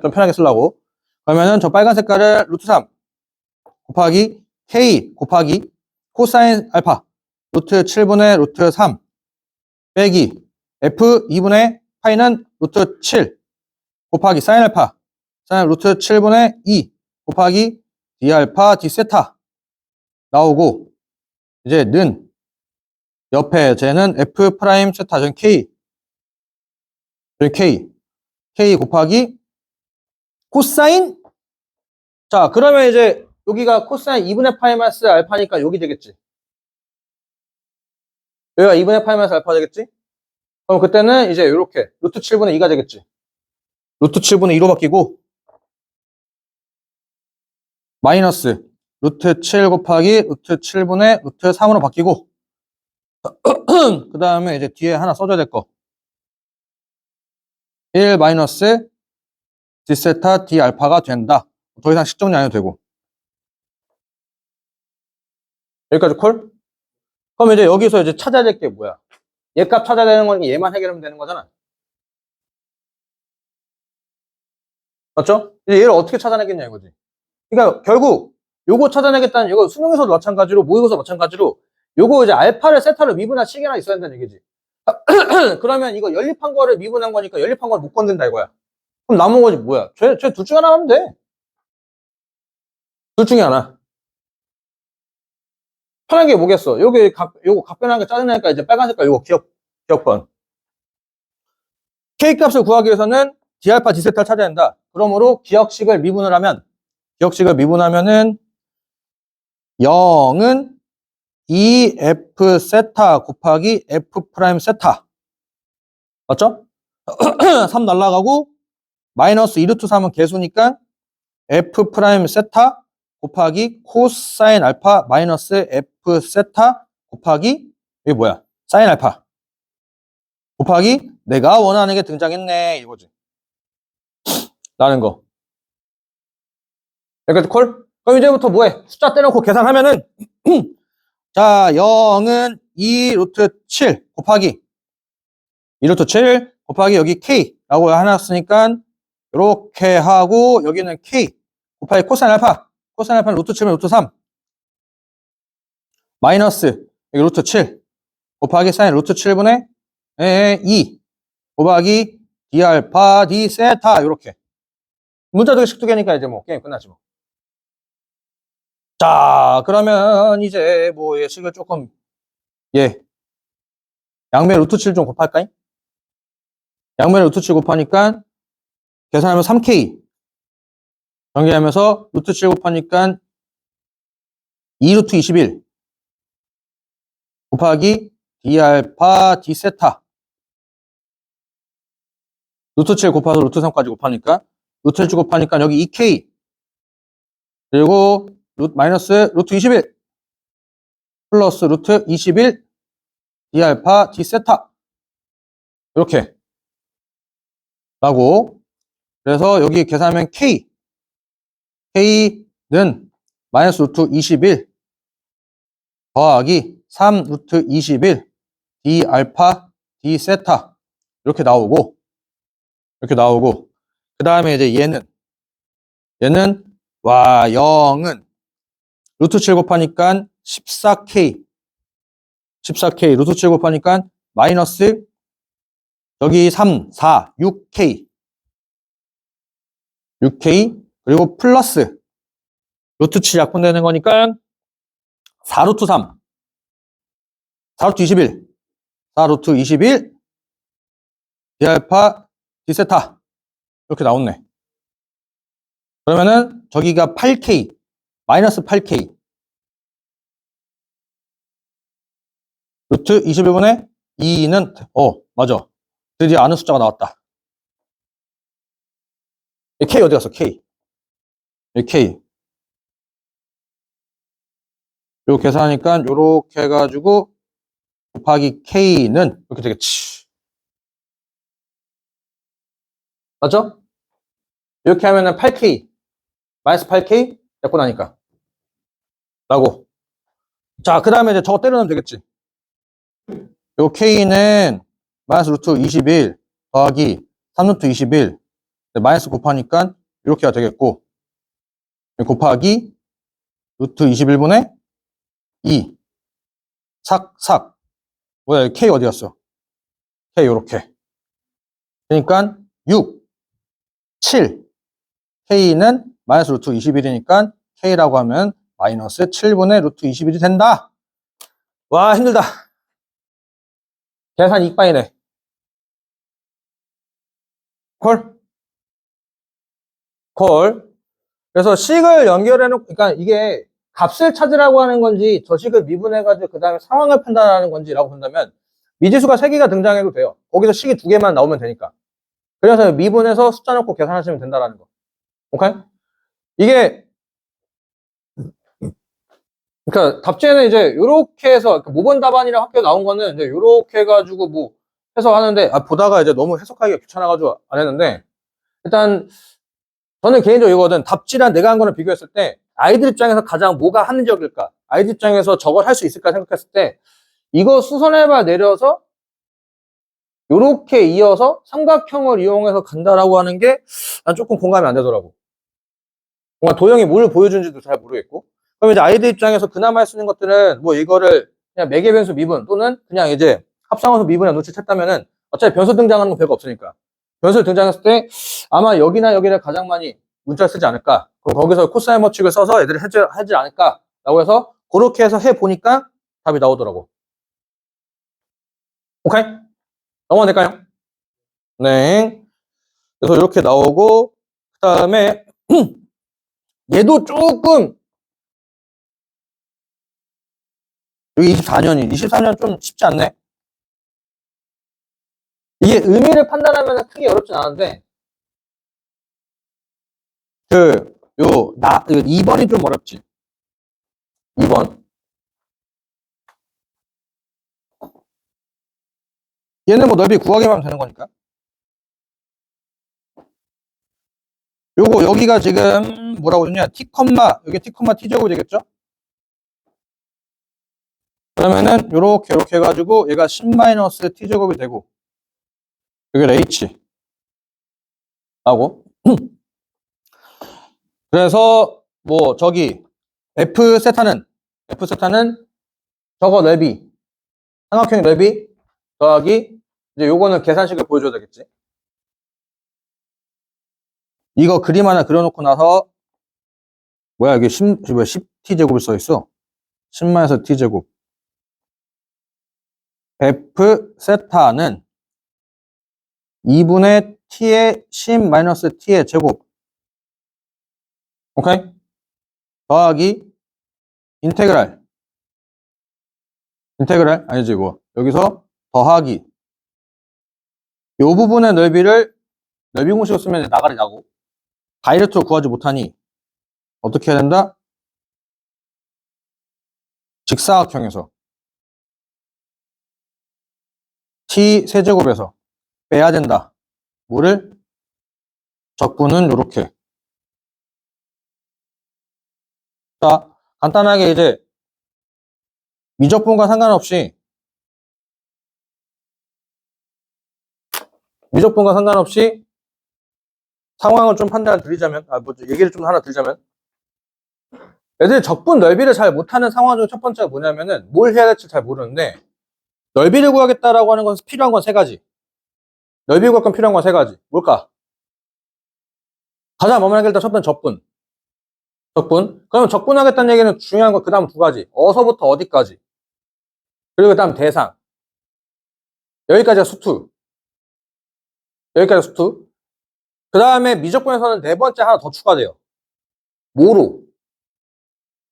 좀 편하게 쓰려고. 그러면은 저 빨간 색깔을 루트 3 곱하기 K 곱하기 코사인 알파 루트 7분의 루트 3 빼기 F 2분의 파이는 루트 7 곱하기 사인 알파 사인 루트 7분의 2 곱하기 D 알파 D 세타 나오고 이제 는 옆에 쟤는 F 프라임 세타 전 K 곱하기 코사인 자 그러면 이제 여기가 코사인 2분의 파이 마이너스 알파니까 여기 되겠지. 여기가 2분의 파이 마이너스 알파 되겠지? 그럼 그때는 이제 이렇게 루트 7분의 2가 되겠지. 루트 7분의 2로 바뀌고 마이너스 루트 7 곱하기 루트 7분의 루트 3으로 바뀌고 그 다음에 이제 뒤에 하나 써줘야 될 거 1 마이너스 D 세타 D 알파가 된다. 더 이상 식정리 안 해도 되고 여기까지 콜? 그럼 이제 여기서 이제 찾아야 될 게 뭐야? 얘 값 찾아야 되는 거니 얘만 해결하면 되는 거잖아. 맞죠? 이제 얘를 어떻게 찾아내겠냐 이거지. 그러니까 결국 요거 찾아내겠다는 이거 수능에서도 마찬가지로 모의고사 마찬가지로 요거 이제 알파를 세타로 미분할 시계나 있어야 된다는 얘기지. 그러면 이거 연립한 거를 미분한 거니까 연립한 걸 못 건든다 이거야. 그럼 남은 거지 뭐야? 쟤 둘 중에 하나 하면 돼. 둘 중에 하나. 편한 게 뭐겠어? 요거 각변한 게 짜증나니까 이제 빨간 색깔 요거 기억번. K 값을 구하기 위해서는 D알파, D세타를 찾아야 한다. 그러므로 기억식을 미분하면은 0은 2F 세타 곱하기 F 프라임 세타. 맞죠? 3 날라가고 마이너스 2루트 3은 개수니까 F 프라임 세타 곱하기 코사인 알파 마이너스 F 세타 곱하기 이게 뭐야? 사인 알파 곱하기 내가 원하는 게 등장했네 이거지. 라는 거. 여기까지 콜? 그럼 이제부터 뭐해? 숫자 떼놓고 계산하면은 자 0은 2루트 7 곱하기 2루트 7 곱하기 여기 K라고 해놨으니까 이렇게 하고 여기는 K 곱하기 코사인 알파는 루트 7면 루트 3 마이너스 여기 루트 7 곱하기 사인 루트 7분의 2 곱하기 D알파 D세타 이렇게 문자두개 식두개니까 이제 뭐 게임 끝나지 뭐. 자 그러면 이제 뭐 예식을 조금 양면 루트 7 좀 곱할까요? 양면 루트 7 곱하니까 계산하면 3K 전개하면서 루트 7 곱하니까 2루트 21 곱하기 D알파 D세타 루트 7 곱해서 루트 3까지 곱하니까 루트 7 곱하니까 여기 2K 그리고 마이너스 루트 21 플러스 루트 21 D알파 D세타 이렇게 라고 그래서 여기 계산하면 K는 마이너스 루트 21 더하기 3 루트 21 D알파 D세타 이렇게 나오고 그 다음에 이제 얘는 와 0은 루트 7 곱하니까 14K 루트 7 곱하니까 마이너스 여기 3, 4, 6K 그리고 플러스 루트 7 약분되는 거니까 4루트 3 4루트 21 D알파 D세타 이렇게 나왔네. 그러면은 저기가 8K 마이너스 8K 루트 21분의 2는 맞아 드디어 아는 숫자가 나왔다. K 어디 갔어? K 요 계산하니까 요렇게 해가지고 곱하기 K는 이렇게 되겠지. 맞죠? 이렇게 하면은 8K 마이너스 8K 잡고 나니까 라고. 자 그 다음에 이제 저거 때려넣으면 되겠지. 요 K는 마이너스 루트 21 더하기 3루트 21 마이너스 곱하니까 이렇게가 되겠고 곱하기 루트 21분의 2 삭 뭐야 K 어디 갔어? K 요렇게 그러니까 6 7 K는 마이너스 루트 21이니까 K라고 하면 마이너스 7분의 루트 21이 된다. 와 힘들다. 계산 이빠이네. 콜. 그래서 식을 연결해놓고, 그러니까 이게 값을 찾으라고 하는 건지, 저 식을 미분해가지고 그 다음에 상황을 판단하는 건지라고 본다면, 미지수가 3개가 등장해도 돼요. 거기서 식이 2개만 나오면 되니까. 그래서 미분해서 숫자 넣고 계산하시면 된다라는 거. 오케이? 이게, 그러니까 답지에는 이제 요렇게 해서, 모번 답안이랑 학교 나온 거는 이제 요렇게 해가지고 뭐 해서 하는데, 보다가 이제 너무 해석하기가 귀찮아가지고 안 했는데, 일단, 저는 개인적으로 이거든 답지랑 내가 한 거를 비교했을 때 아이들 입장에서 가장 뭐가 합리적일까? 아이들 입장에서 저걸 할 수 있을까 생각했을 때 이거 수선해봐 내려서 요렇게 이어서 삼각형을 이용해서 간다라고 하는 게 난 조금 공감이 안 되더라고. 뭔가 도형이 뭘 보여주는지도 잘 모르겠고. 그럼 이제 아이들 입장에서 그나마 할 수 있는 것들은 뭐 이거를 그냥 매개변수 미분 또는 그냥 이제 합성함수 미분에 놓치챘다면은 어차피 변수 등장하는 건 별거 없으니까. 변수 등장했을 때 아마 여기나 여기를 가장 많이 문자를 쓰지 않을까. 그럼 거기서 코사인 법칙을 써서 애들이 하지 않을까라고 해서 그렇게 해서 해보니까 답이 나오더라고. 오케이? 넘어가도 될까요? 네. 그래서 이렇게 나오고 그 다음에 얘도 조금 여기 24년 좀 쉽지 않네. 이게 의미를 판단하면 크게 어렵진 않은데 그 2번이 좀 어렵지. 2번. 얘는 뭐 넓이 구하기만 하면 되는 거니까. 요거 여기가 지금 뭐라고 했냐? t, 여기 t, t제곱이 되겠죠? 그러면은 요렇게 해가지고 얘가 10-t제곱이 되고 여기 h 하고 그래서 뭐 저기 f 세타는 저거 넓이 삼각형 넓이 더하기 이제 요거는 계산식을 보여줘야 되겠지. 이거 그림 하나 그려놓고 나서 뭐야 이게 10t제곱을 써있어. 10-t제곱 f 세타는 2분의 t의 10-t의 제곱 오케이? 더하기 인테그랄 아니지 뭐 여기서 더하기 요 부분의 넓이를 넓이 공식을 쓰면 나가리 나고 다이렉트로 구하지 못하니 어떻게 해야 된다? 직사각형에서 t 세제곱에서 빼야 된다. 뭐를? 적분은 요렇게. 자, 간단하게 이제 미적분과 상관없이 상황을 좀 판단을 드리자면 얘기를 좀 하나 드리자면 애들이 적분 넓이를 잘 못하는 상황 중 첫 번째가 뭐냐면은 뭘 해야 될지 잘 모르는데 넓이를 구하겠다라고 하는 것은 필요한 건 세 가지. 넓이 구할 건 필요한 건 세 가지. 뭘까? 가장 먼저 일단 첫 번째 적분. 그럼 적분하겠다는 얘기는 중요한 거 그 다음 두 가지. 어서부터 어디까지. 그리고 그 다음 대상. 여기까지가 수투. 그 다음에 미적분에서는 네 번째 하나 더 추가돼요. 뭐로?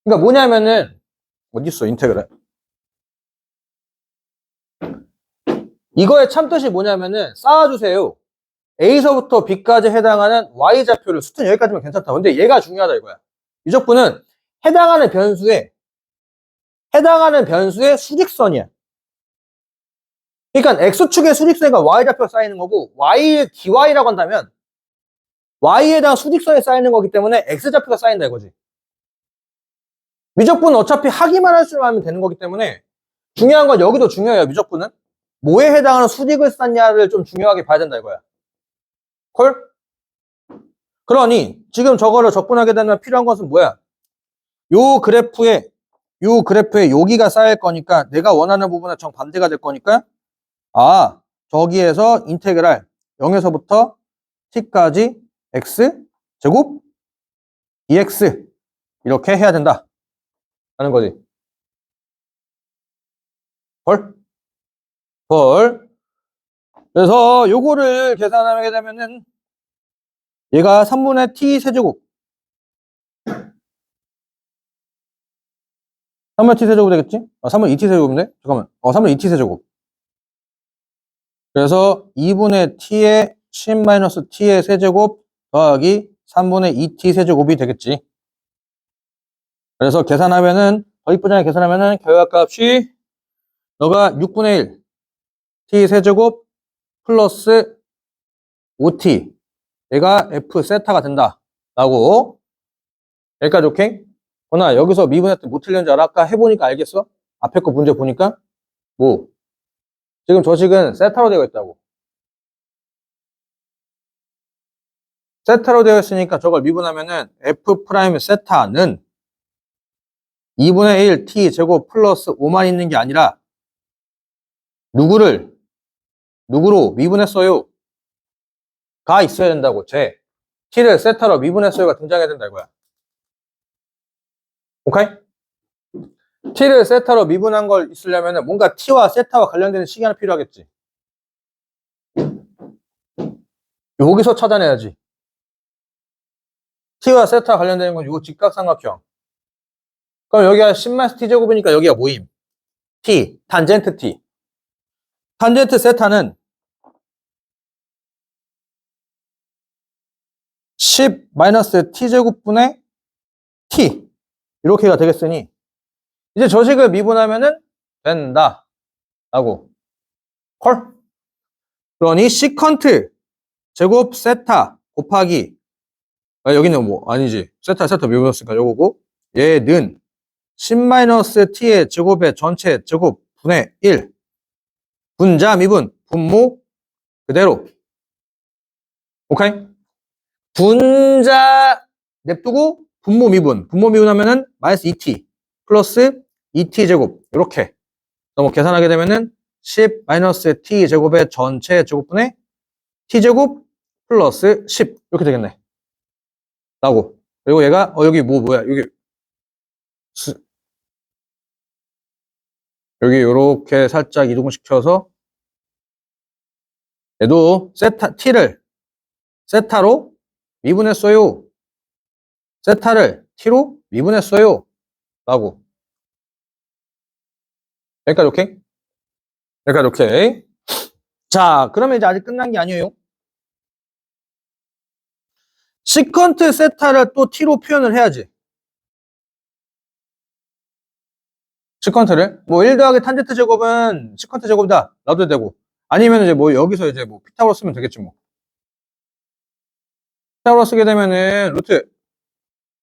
그러니까 뭐냐면은 어딨어 인테그랄. 이거의 참뜻이 뭐냐면은 쌓아주세요. A서부터 B까지 해당하는 Y좌표를 수튼 여기까지면 괜찮다. 근데 얘가 중요하다 이거야. 미적분은 해당하는 변수의 수직선이야. 그러니까 X축의 수직선과 Y좌표가 쌓이는 거고 Y의 DY라고 한다면 Y에 대한 수직선이 쌓이는 거기 때문에 X좌표가 쌓인다 이거지. 미적분은 어차피 하기만 할 줄 알면 되는 거기 때문에 중요한 건 여기도 중요해요. 미적분은 뭐에 해당하는 수직을 쌓냐를 좀 중요하게 봐야 된다 이거야. 콜? 그러니 지금 저거를 적분하게 되면 필요한 것은 뭐야? 요 그래프에 여기가 쌓일 거니까 내가 원하는 부분에 정반대가 될 거니까 저기에서 인테그랄 0에서부터 t까지 x 제곱 dx 이렇게 해야 된다 하는 거지. 헐. 그래서 요거를 계산하게 되면은 얘가 3분의 t 세제곱 3분의 t 세제곱 되겠지? 3분의 2t 세제곱인데? 잠깐만. 3분의 2t 세제곱. 그래서 2분의 t의 10-t의 세제곱 더하기 3분의 2t 세제곱이 되겠지. 그래서 계산하면은 더 이쁘잖아. 계산하면은 결과값이 너가 6분의 1 t 세제곱 플러스 5t 얘가 f 세타가 된다 라고 여기까지 오케이? 허나 여기서 미분했을 때 뭐 틀렸는지 알아? 아까 해보니까 알겠어? 앞에 거 문제 보니까 뭐 지금 저 식은 세타로 되어 있다고. 세타로 되어 있으니까 저걸 미분하면은 f 프라임 세타는 2분의 1 t 제곱 플러스 5만 있는 게 아니라 누구로 미분했어요? 가 있어야 된다고. t를 세타로 미분했어요가 등장해야 된다 이거야. 오케이? t를 세타로 미분한 걸 있으려면은 뭔가 t와 세타와 관련되는 식이 하나 필요하겠지. 여기서 찾아내야지. t와 세타 관련되는 건 이거 직각삼각형. 그럼 여기가 10-t제곱이니까 여기가 모임. t, 탄젠트 t. 탄젠트 세타는 10-t제곱분의 t. 이렇게가 되겠으니 이제 저 식을 미분하면은 된다. 라고. 헐? 그러니 시컨트 제곱 세타 곱하기 여기는 뭐 아니지. 세타 미분했으니까 요거고 얘는 10-t의 제곱의 전체 제곱 분의 1 분자 미분 분모 그대로. 오케이? 분자 냅두고 분모 미분하면은 마이너스 2t 플러스 2t 제곱 이렇게 뭐 계산하게 되면은 10-t 제곱의 전체 제곱분의 t 제곱 플러스 10 이렇게 되겠네. 라고. 그리고 얘가 여기 뭐야 여기 여기 요렇게 살짝 이동시켜서 얘도 t를 세타로 미분했어요. 세타를 t로 미분했어요. 라고. 여기까지 오케이? 여기까지 오케이. 자, 그러면 이제 아직 끝난 게 아니에요. 시컨트 세타를 또 t로 표현을 해야지. 시컨트를. 뭐 1 더하기 탄젠트 제곱은 시컨트 제곱이다. 놔도 되고. 아니면 이제 뭐 여기서 이제 뭐 피타고라 쓰면 되겠지 뭐. 피타고라 쓰게 되면은 루트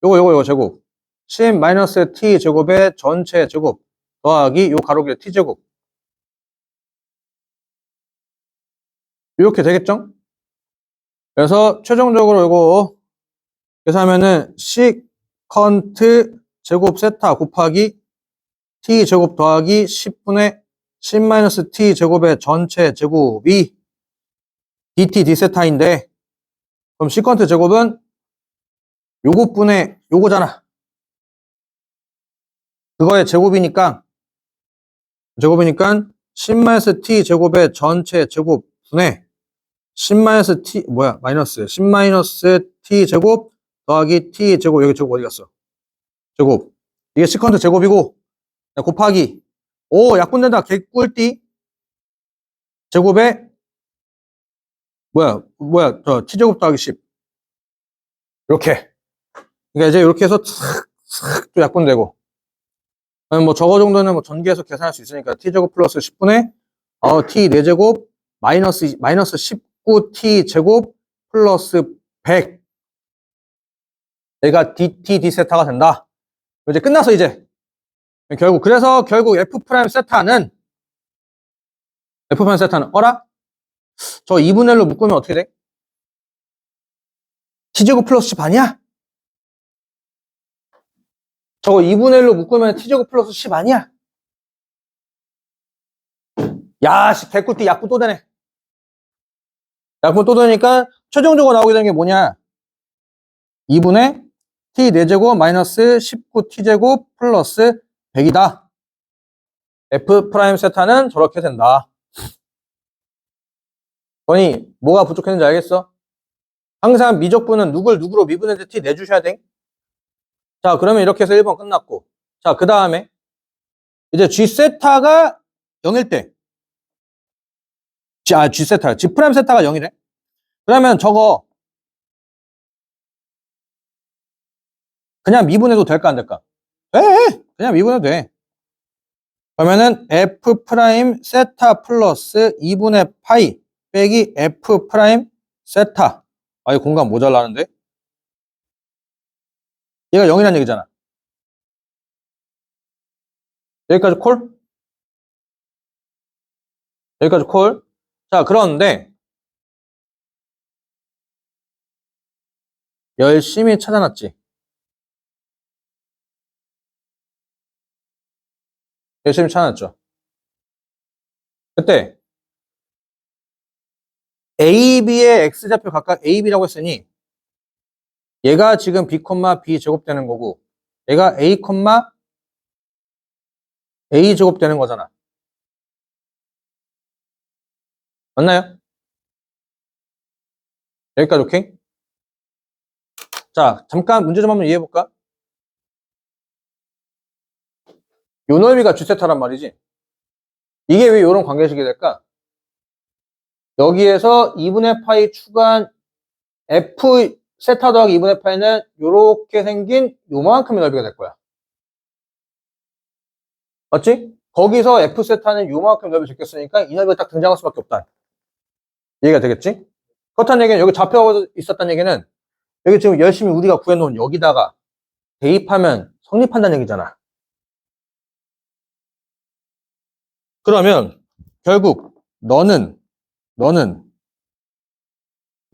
요거 제곱 10-t 제곱의 전체 제곱 더하기 요 가로길 t 제곱 이렇게 되겠죠? 그래서 최종적으로 요거 계산하면은 시컨트 제곱 세타 곱하기 t 제곱 더하기 10분의 10-t 제곱의 전체 제곱이 dt d세타인데 그럼 시컨트 제곱은 요것분의 요거잖아. 그거의 제곱이니까 10-t 제곱의 전체 제곱분의 10-t 마이너스 10-t 제곱 더하기 t 제곱 여기 제곱 어디 갔어? 제곱 이게 시컨트 제곱이고 곱하기 오 약분된다 개꿀띠 제곱에 저 t제곱 더하기 10 이렇게 그러니까 이제 이렇게 해서 싹싹 또 약분되고 뭐 저거 정도는 뭐 전개해서 계산할 수 있으니까 t제곱 플러스 10분의 t 4제곱 마이너스 19t 제곱 플러스 100 얘가 dt d세타가 된다. 이제 끝났어 이제 그래서 결국 f 프라임 세타는 어라? 저 2분의 1로 묶으면 어떻게 돼? t제곱 플러스 10 아니야? 저거 2분의 1로 묶으면 t제곱 플러스 10 아니야? 야, 개꿀띠 약분 또 되네. 약분 또 되니까 최종적으로 나오게 되는 게 뭐냐? 2분의 t 4제곱 마이너스 19t제곱 플러스 100이다. f 프라임 세타는 저렇게 된다. 그러니 뭐가 부족했는지 알겠어? 항상 미적분은 누구로 미분해서 t 내주셔야 돼. 자, 그러면 이렇게 해서 1번 끝났고. 자, 그 다음에 이제 g 세타가 0일 때 g 세타, g 프라임 세타가 0이래. 그러면 저거 그냥 미분해도 될까 안 될까? 그냥 미분해도 돼. 그러면은 f 프라임 세타 플러스 2분의 파이 빼기 f 프라임 세타. 이 공간 모자라는데? 얘가 0이란 얘기잖아. 여기까지 콜? 여기까지 콜? 자, 그런데 열심히 찾아놨지. 열심히 찾아놨죠. 그때 A, B의 X좌표 각각 A, B라고 했으니 얘가 지금 B, B 제곱 되는 거고 얘가 A, A 제곱 되는 거잖아. 맞나요? 여기까지 오케이? 자, 잠깐 문제 좀 한번 이해해볼까? 요 넓이가 G세타란 말이지. 이게 왜 이런 관계식이 될까? 여기에서 2분의 파이 추가한 F 세타 더하기 2분의 파이는 요렇게 생긴 요만큼의 넓이가 될 거야. 맞지? 거기서 F 세타는 요만큼 넓이 적혔으니까 이 넓이가 딱 등장할 수밖에 없다. 이해가 되겠지? 그렇다는 얘기는 여기 잡혀 있었다는 얘기는 여기 지금 열심히 우리가 구해놓은 여기다가 대입하면 성립한다는 얘기잖아. 그러면 결국 너는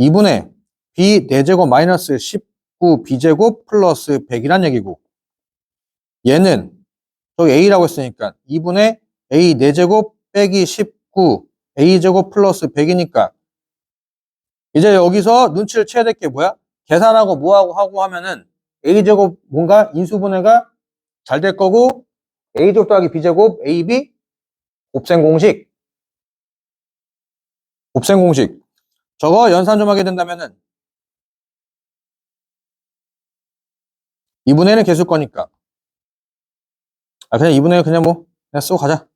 2분의 B 4제곱 마이너스 19 B제곱 플러스 100이란 얘기고 얘는 저기 A라고 했으니까 2분의 A 4제곱 빼기 19 A제곱 플러스 100이니까 이제 여기서 눈치를 채야 될 게 뭐야? 계산하고 뭐하고 하고 하면은 A제곱 뭔가 인수분해가 잘 될 거고 A제곱 더하기 B제곱 AB 곱셈 공식 저거 연산 좀 하게 된다면은 2분의 1은 계수일 거니까 그냥 2분의 1 그냥 뭐 그냥 쓰고 가자.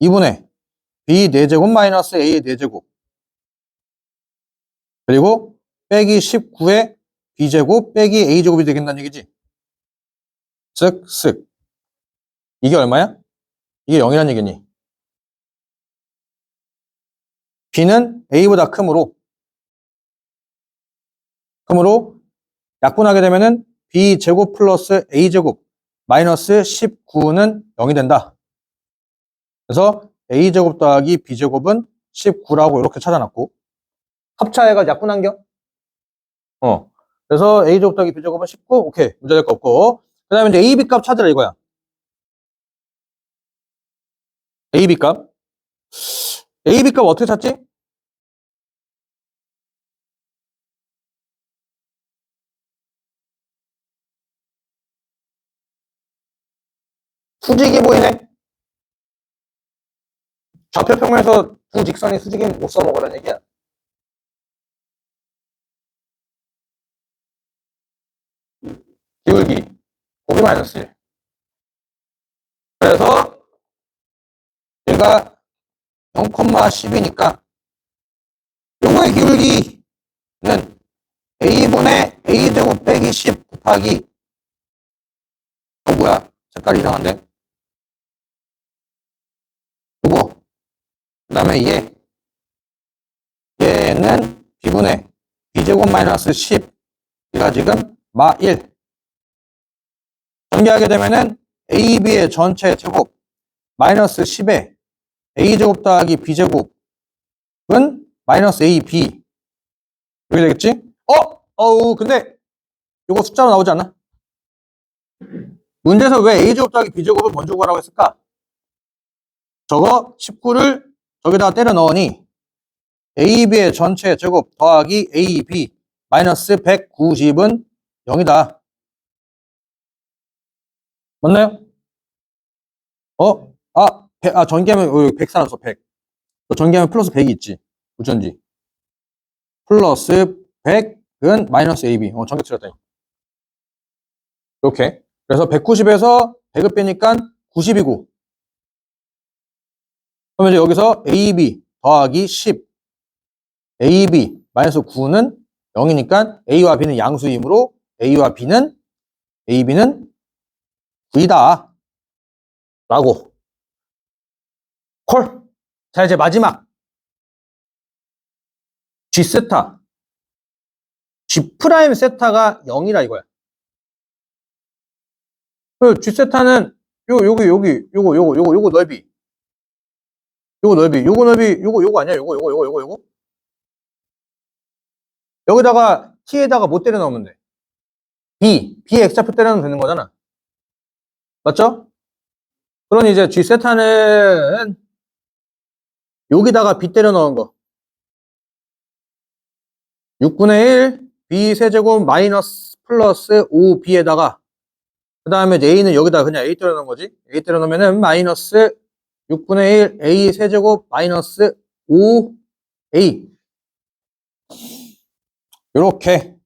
2분의 B 4제곱 마이너스 A 4제곱 그리고 빼기 19에 B제곱 빼기 A제곱이 되겠다는 얘기지. 쓱쓱 이게 얼마야? 이게 0이란 얘기니. B는 A보다 크므로 약분하게 되면은 B제곱 플러스 A제곱 마이너스 19는 0이 된다. 그래서 A제곱 더하기 B제곱은 19라고 이렇게 찾아놨고 합차해가 약분한 겨? 그래서 A제곱 더하기 B제곱은 19 오케이 문제 될 거 없고 그 다음에 이제 AB 값 찾으라 이거야. AB 값 어떻게 찾지? 수직이 보이네. 좌표평면에서 두 직선이 수직이면 못 써먹으라는 얘기야. 기울기 곱이 마이너스 1. 그래서 얘가 0,10이니까 요거의 기울기는 A분의 A제곱 빼기 10 곱하기 뭐야 색깔이 이상한데 요거 그 다음에 얘는 B분의 B제곱 마이너스 10 얘가 지금 마 1 전개하게 되면은 AB의 전체 제곱 마이너스 10에 A제곱 더하기 B제곱은 마이너스 AB 이렇게 되겠지? 근데 이거 숫자로 나오지 않나? 문제에서 왜 A제곱 더하기 B제곱을 먼저 구하라고 했을까? 저거 19를 저기다가 때려 넣으니 AB의 전체 제곱 더하기 AB 마이너스 190은 0이다. 맞나요? 전개하면 100 살았어 100. 전개하면 플러스 100이 있지. 어쩐지. 플러스 100은 마이너스 AB. 전개 틀렸다니. 이렇게. 그래서 190에서 100을 빼니까 90이고. 그러면 이제 여기서 AB 더하기 10. AB 마이너스 9는 0이니까 A와 B는 양수이므로 AB는 9이다. 라고. 콜. 자, 이제 마지막. G세타. G' 세타가 0이라 이거야. 그 G세타는 요거 넓이. 요거 아니야? 요거. 여기다가 t에다가 뭐 때려 넣으면 돼? b의 x좌표 때려 넣으면 되는 거잖아. 맞죠? 그러니 이제 g 세타는 여기다가 b 때려 넣은 거. 6분의 1 b 세제곱 마이너스 플러스 5b에다가 그 다음에 a는 여기다 그냥 a 때려 넣은 거지. a 때려 넣으면은 마이너스 6분의 1 a 세제곱 마이너스 5a 요렇게.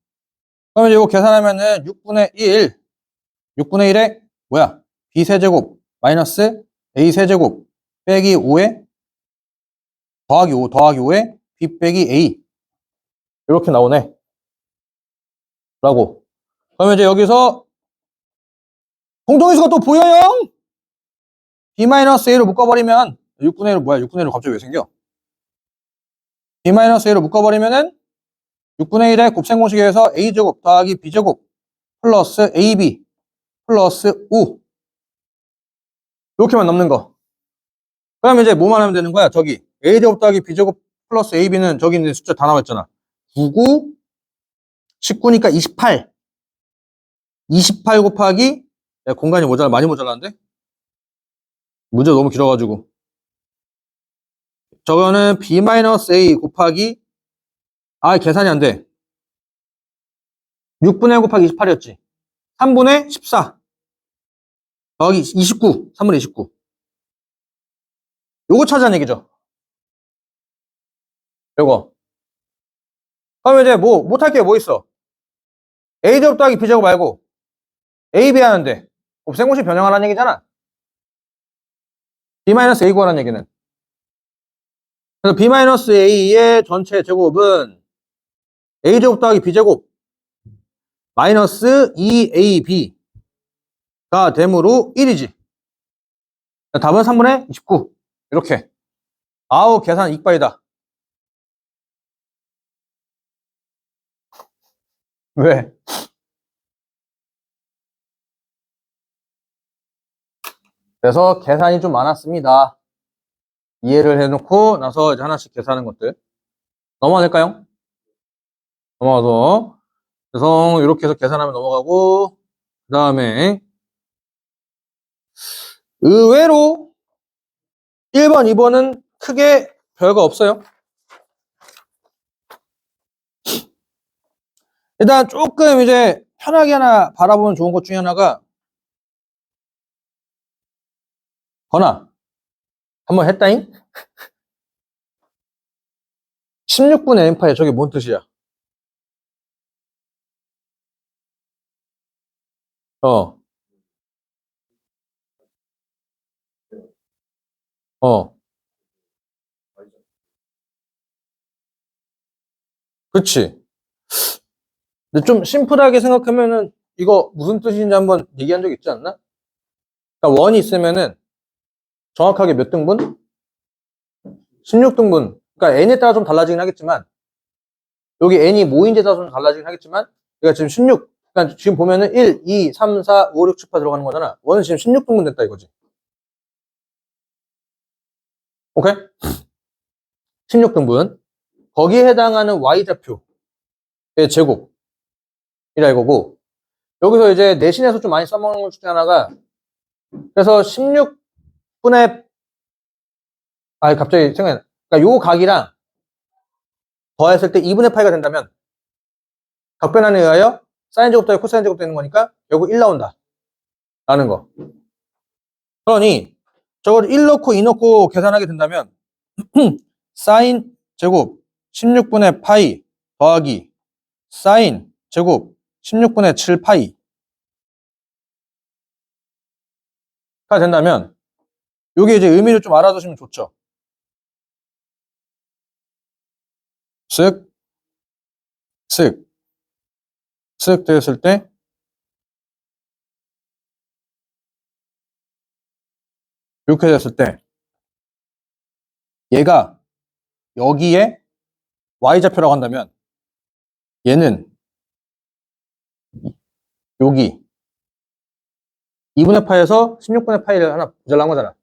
그러면 이거 계산하면은 6분의 1에 뭐야? b 세제곱 마이너스 a 세제곱 빼기 5에 더하기 5에 b 빼기 a 이렇게 나오네. 라고. 그러면 이제 여기서 공동위수가 또 보여요. b-a로 묶어버리면 6분의 1 뭐야? 6분의 1 갑자기 왜 생겨? b-a로 묶어버리면은 6분의 1의 곱셈공식에 의해서 a제곱 더하기 b제곱 플러스 ab 플러스 5 이렇게만 넘는 거. 그러면 이제 뭐만 하면 되는 거야? 저기 a제곱 더하기 b제곱 플러스 ab는 저기 있는 숫자 다 나와 있잖아. 9, 9, 19니까 28. 28 곱하기 야, 공간이 많이 모자라는데? 문제 너무 길어가지고. 저거는 b-a 곱하기 계산이 안 돼. 6분의 1 곱하기 28이었지. 3분의 14 더하기 29. 3분의 29. 요거 찾아낸 얘기죠. 요거. 그러면 이제 못할 게 뭐 있어? a제곱 더하기 b제곱 말고 ab 하는데 곱셈공식 변형하라는 얘기잖아. b-a 구하라는 얘기는. 그래서 b-a의 전체 제곱은 a제곱 더하기 b제곱 마이너스 2ab가 되므로 1이지. 답은 3분의 29. 이렇게. 아우, 계산 이빨이다. 왜? 그래서 계산이 좀 많았습니다. 이해를 해놓고 나서 이제 하나씩 계산하는 것들. 넘어가 될까요? 넘어가서. 그래서 이렇게 해서 계산하면 넘어가고, 그 다음에, 의외로 1번, 2번은 크게 별거 없어요. 일단 조금 이제 편하게 하나 바라보면 좋은 것 중에 하나가, 건아, 한번 했다잉? 16분의 n파이 저게 뭔 뜻이야? 어, 어. 그치. 근데 좀 심플하게 생각하면은 이거 무슨 뜻인지 한번 얘기한 적 있지 않나? 그러니까 원이 있으면은 정확하게 몇 등분? 16등분. 그러니까 n에 따라 좀 달라지긴 하겠지만 여기 n이 뭐인지에 따라 좀 달라지긴 하겠지만 그러니까 지금 16, 그러니까 지금 보면은 1, 2, 3, 4, 5, 6, 7, 8 들어가는 거잖아. 원은 지금 16등분 됐다 이거지. 오케이? 16등분. 거기에 해당하는 y좌표의 제곱이라 이거고 여기서 이제 내신에서 좀 많이 써먹는 것 중에 하나가 그래서 16분의 갑자기 생각나. 그러니까 요 각이랑 더했을 때 2분의 파이가 된다면 각변환에 의하여 사인 제곱 더하기 코사인 제곱 되는 거니까 결국 1 나온다. 라는 거. 그러니 저걸 1 넣고 2 넣고 계산하게 된다면 사인 제곱 16분의 파이 더하기 사인 제곱 16분의 7 파이가 된다면 요게 이제 의미를 좀 알아두시면 좋죠. 쓱, 쓱, 쓱 되었을 때 이렇게 됐을 때 얘가 여기에 y좌표라고 한다면 얘는 여기 2분의 파에서 16분의 파이를 하나 모자란 거잖아.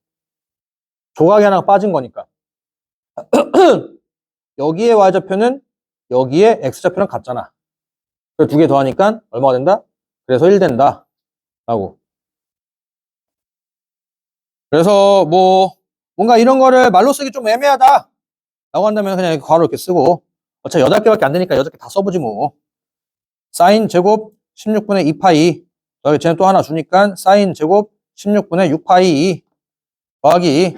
조각이 하나가 빠진 거니까. 여기에 y좌표는 여기에 x좌표랑 같잖아. 그래서 두 개 더하니까 얼마가 된다? 그래서 1 된다. 라고. 그래서 뭔가 이런 거를 말로 쓰기 좀 애매하다. 라고 한다면 그냥 괄호 이렇게 쓰고. 어차피 8개밖에 안 되니까 8개 다 써보지 뭐. 사인 제곱 16분의 2파이. 여기 쟤는 또 하나 주니까 사인 제곱 16분의 6파이. 더하기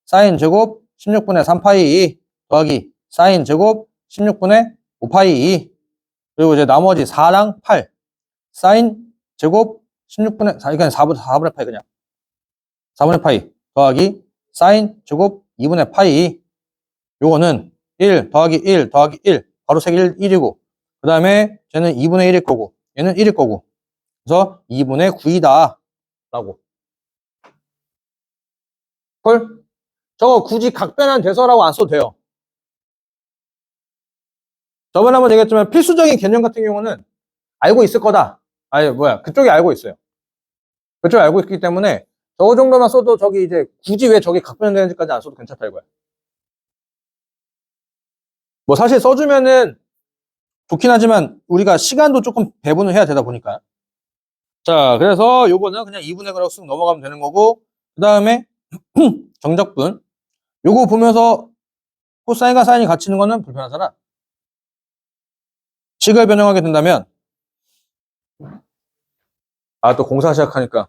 사인 제곱 16분의 3파이. 더하기 사인 제곱 16분의 5파이. 그리고 이제 나머지 4랑 8. 사인 제곱 16분의 4, 그냥 4분의 파이 그냥. 4분의 파이 더하기 사인 제곱 2분의 파이. 요거는 1 더하기 1 더하기 1. 바로 색 1이고. 그 다음에 쟤는 2분의 1일 거고. 얘는 1일 거고. 그래서 2분의 9이다. 라고. 헐? 저거 굳이 각변환 돼서라고 안 써도 돼요. 저번에 한번 얘기했지만 필수적인 개념 같은 경우는 알고 있을 거다. 아니, 그쪽이 알고 있어요. 그쪽이 알고 있기 때문에 저 정도만 써도 저기 이제 굳이 왜 저게 각변되는지까지 안 써도 괜찮다 이거야. 뭐 사실 써주면은 좋긴 하지만 우리가 시간도 조금 배분을 해야 되다 보니까. 자, 그래서 요거는 그냥 2분의 그라고 쓱 넘어가면 되는 거고, 그 다음에 정적분. 요거 보면서 코사인과 사인이 같이 있는 거는 불편하잖아. 식을 변형하게 된다면, 또 공사 시작하니까.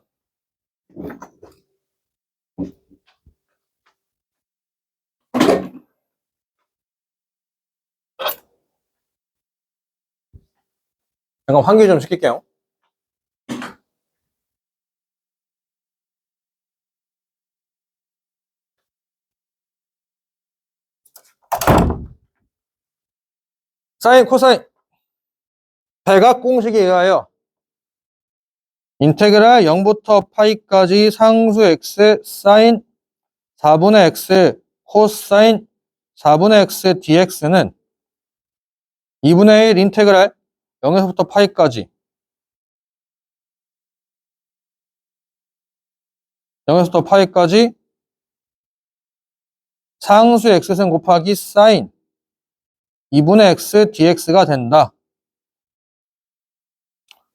잠깐 환기 좀 시킬게요. 사인, 코사인. 대각 공식에 의하여 인테그랄 0부터 파이까지 상수 x 사인 4분의 x 코사인 4분의 x dx는 2분의 1 인테그랄 0에서부터 파이까지 0에서부터 파이까지 상수 x승 곱하기 사인 2분의 x dx가 된다.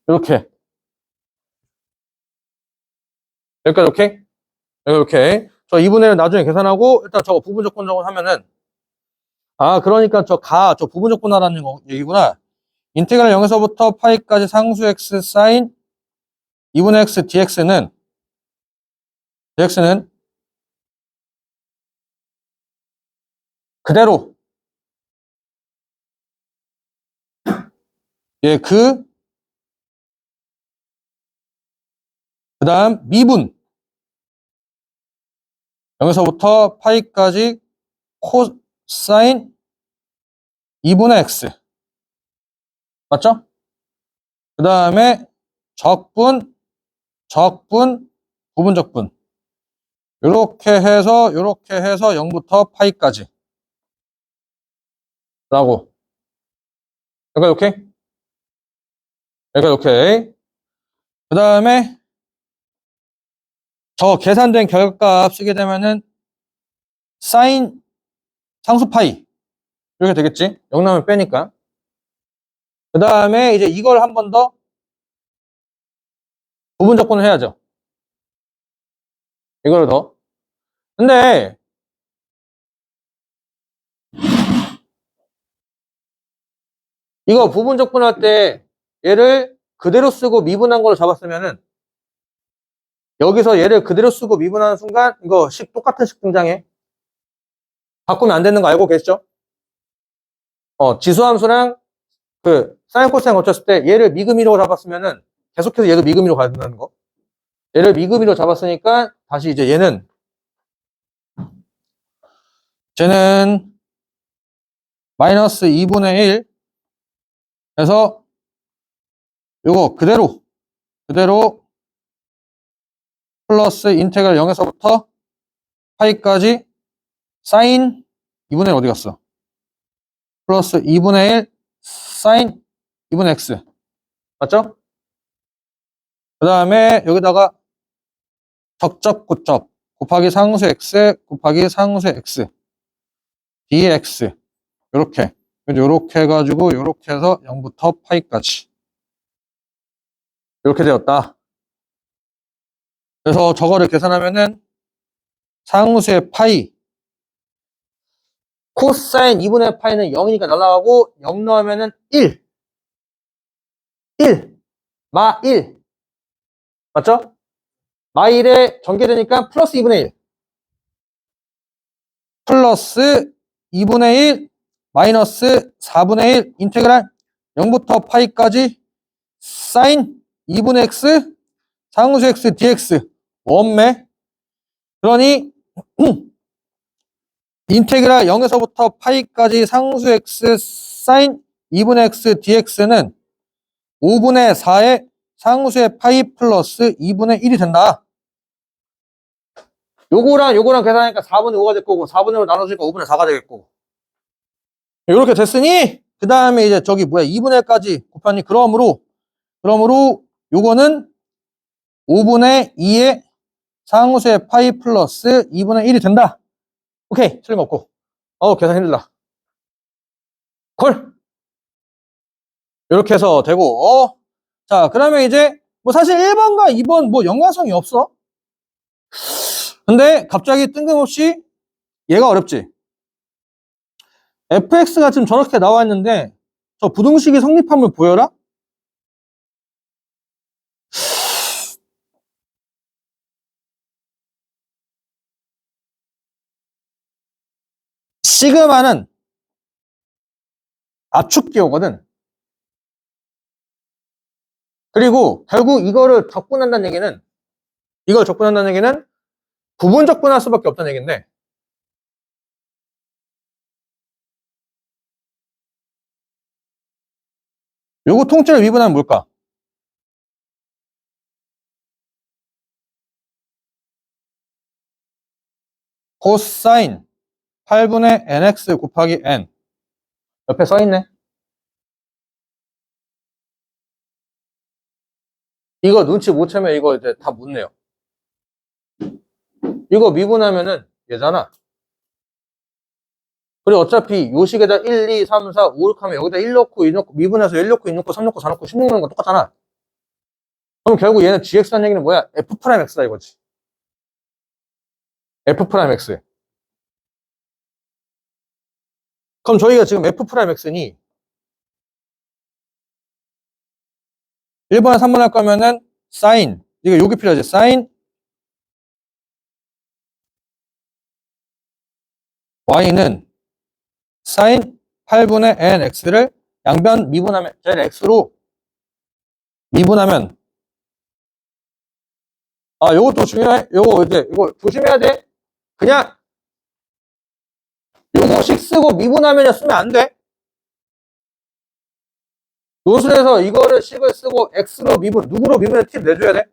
이렇게. 여기까지 오케이? 오케이. 저 2분의 1 나중에 계산하고 일단 저거 부분 조건적으로 하면은 그러니까 저 부분 조건하라는 얘기구나. 인테그랄 0에서부터 파이까지 상수 x 사인 2분의 x dx는 그대로 그 다음 미분 0에서부터 파이까지 코사인 2분의 x 맞죠? 그 다음에 적분 부분적분 요렇게 해서 0부터 파이까지 라고. 여기까지 오케이? 여기까지 오케이. 그 다음에 저 계산된 결과값 쓰게 되면은 사인 상수 파이 이렇게 되겠지? 0 나오면 빼니까. 그 다음에 이제 이걸 한 번 더 부분 적분을 해야죠. 이걸 더. 근데 이거 부분 적분할 때 얘를 그대로 쓰고 미분한 걸로 잡았으면은 여기서 얘를 그대로 쓰고 미분하는 순간 이거 똑같은 식 등장해. 바꾸면 안 되는 거 알고 계시죠? 지수함수랑 그 사인 코사인 거쳤을 때 얘를 미금이로 잡았으면은 계속해서 얘도 미금이로 가야 된다는 거. 얘를 미금이로 잡았으니까 다시 이제 쟤는 마이너스 2분의 1 해서 요거 그대로 플러스 인테그랄 0에서부터 파이까지 사인 2분의 1 어디 갔어? 플러스 2분의 1 사인 2분의 x 맞죠? 그 다음에 여기다가 적적 고적 곱하기 상수 x 곱하기 상수 x dx 요렇게 해가지고 요렇게 해서 0부터 파이까지 이렇게 되었다. 그래서 저거를 계산하면은 상수의 파이 코사인 2분의 파이는 0이니까 날아가고 0 넣으면은 1 마 1 맞죠? 마 1에 전개되니까 플러스 2분의 1 플러스 2분의 1 마이너스 4분의 1 인테그랄 0부터 파이까지 사인 2분의 x 상수 x dx 원매 그러니 인테그랄 0에서부터 파이까지 상수 x 사인 2분의 x dx는 5분의 4의 상수의 파이 플러스 2분의 1이 된다. 요거랑 계산하니까 4분의 5가 될 거고 4분의 5 나눠주니까 5분의 4가 되겠고 이렇게 됐으니 그 다음에 이제 저기 뭐야 2분의 1까지 곱하니 그러므로 요거는 5분의 2의 상수의 파이 플러스 2분의 1이 된다. 오케이 틀림없고 계산 힘들다. 콜 이렇게 해서 되고 자 그러면 이제 뭐 사실 1번과 2번 뭐 연관성이 없어. 근데 갑자기 뜬금없이 얘가 어렵지. fx가 지금 저렇게 나와 있는데 저 부등식이 성립함을 보여라? 시그마는 압축기호거든. 그리고 결국 이걸 적분한다는 얘기는 부분 적분할 수밖에 없다는 얘기인데 요거 통째로 미분하면 뭘까? 코사인 8분의 nx 곱하기 n 옆에 써있네. 이거 눈치 못 채면 이거 이제 다 묻네요. 이거 미분하면은 얘잖아. 그리고 어차피 요식에다 1, 2, 3, 4, 5, 6 하면 여기다 1 넣고 2 넣고 미분해서 1 넣고 2 넣고 3 넣고 4 넣고 16 넣는 거 똑같잖아. 그럼 결국 얘는 gx라는 얘기는 뭐야? f'x다 이거지. f'x. 그럼 저희가 지금 f'x니 1번에 3번 할 거면은 사인 이거 여기 필요하지. 사인 y는 사인 8분의 nx를 양변 미분하면 x로 미분하면 요것도 중요해. 이거 조심해야 돼. 그냥 요거식 쓰고 미분하면 쓰면 안 돼. 노술에서 이거를 식을 쓰고 x로 미분 누구로 미분해 팁 내줘야 돼.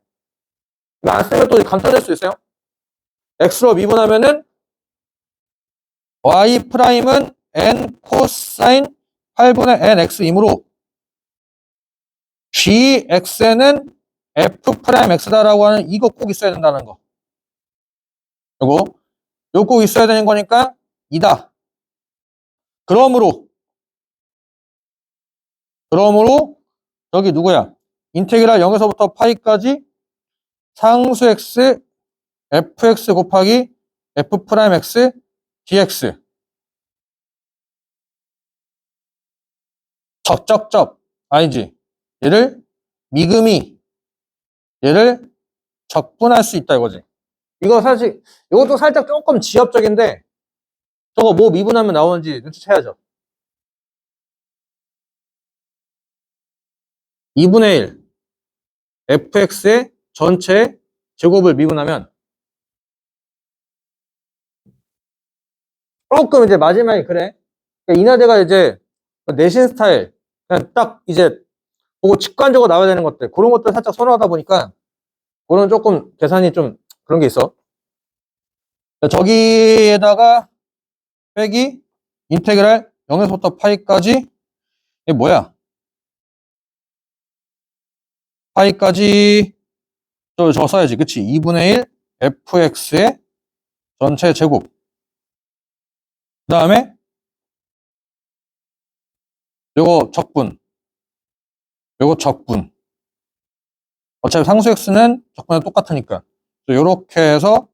이거 안 쓰면 또 감탄될 수 있어요. x로 미분하면은 y 프라임은 n 코사인 8분의 nx이므로 gx는 f 프라임 x다라고 하는 이거 꼭 있어야 된다는 거. 요거 꼭 있어야 되는 거니까 이다. 그러므로 여기 누구야? 인테그랄 0에서부터 파이까지 상수 x fx 곱하기 f 프라임 x dx 적적적 아니지. 얘를 미금이 얘를 적분할 수 있다 이거지. 이거 사실 이것도 살짝 조금 지엽적인데 저거 뭐 미분하면 나오는지 눈치채야죠. 2분의 1 fx의 전체 제곱을 미분하면 조금 이제 마지막에 그래. 그러니까 이나대가 이제 내신 스타일 그냥 딱 이제 보고 직관적으로 나와야 되는 것들 그런 것들 살짝 선호하다 보니까 그런 조금 계산이 좀 그런 게 있어. 저기에다가 빼기 인테그랄 0에서부터 파이까지 이게 뭐야? 파이까지 저 써야지 그치? 2분의 1 fx의 전체 제곱. 그 다음에 요거 적분. 요거 적분. 어차피 상수 x는 적분이 똑같으니까. 요렇게 해서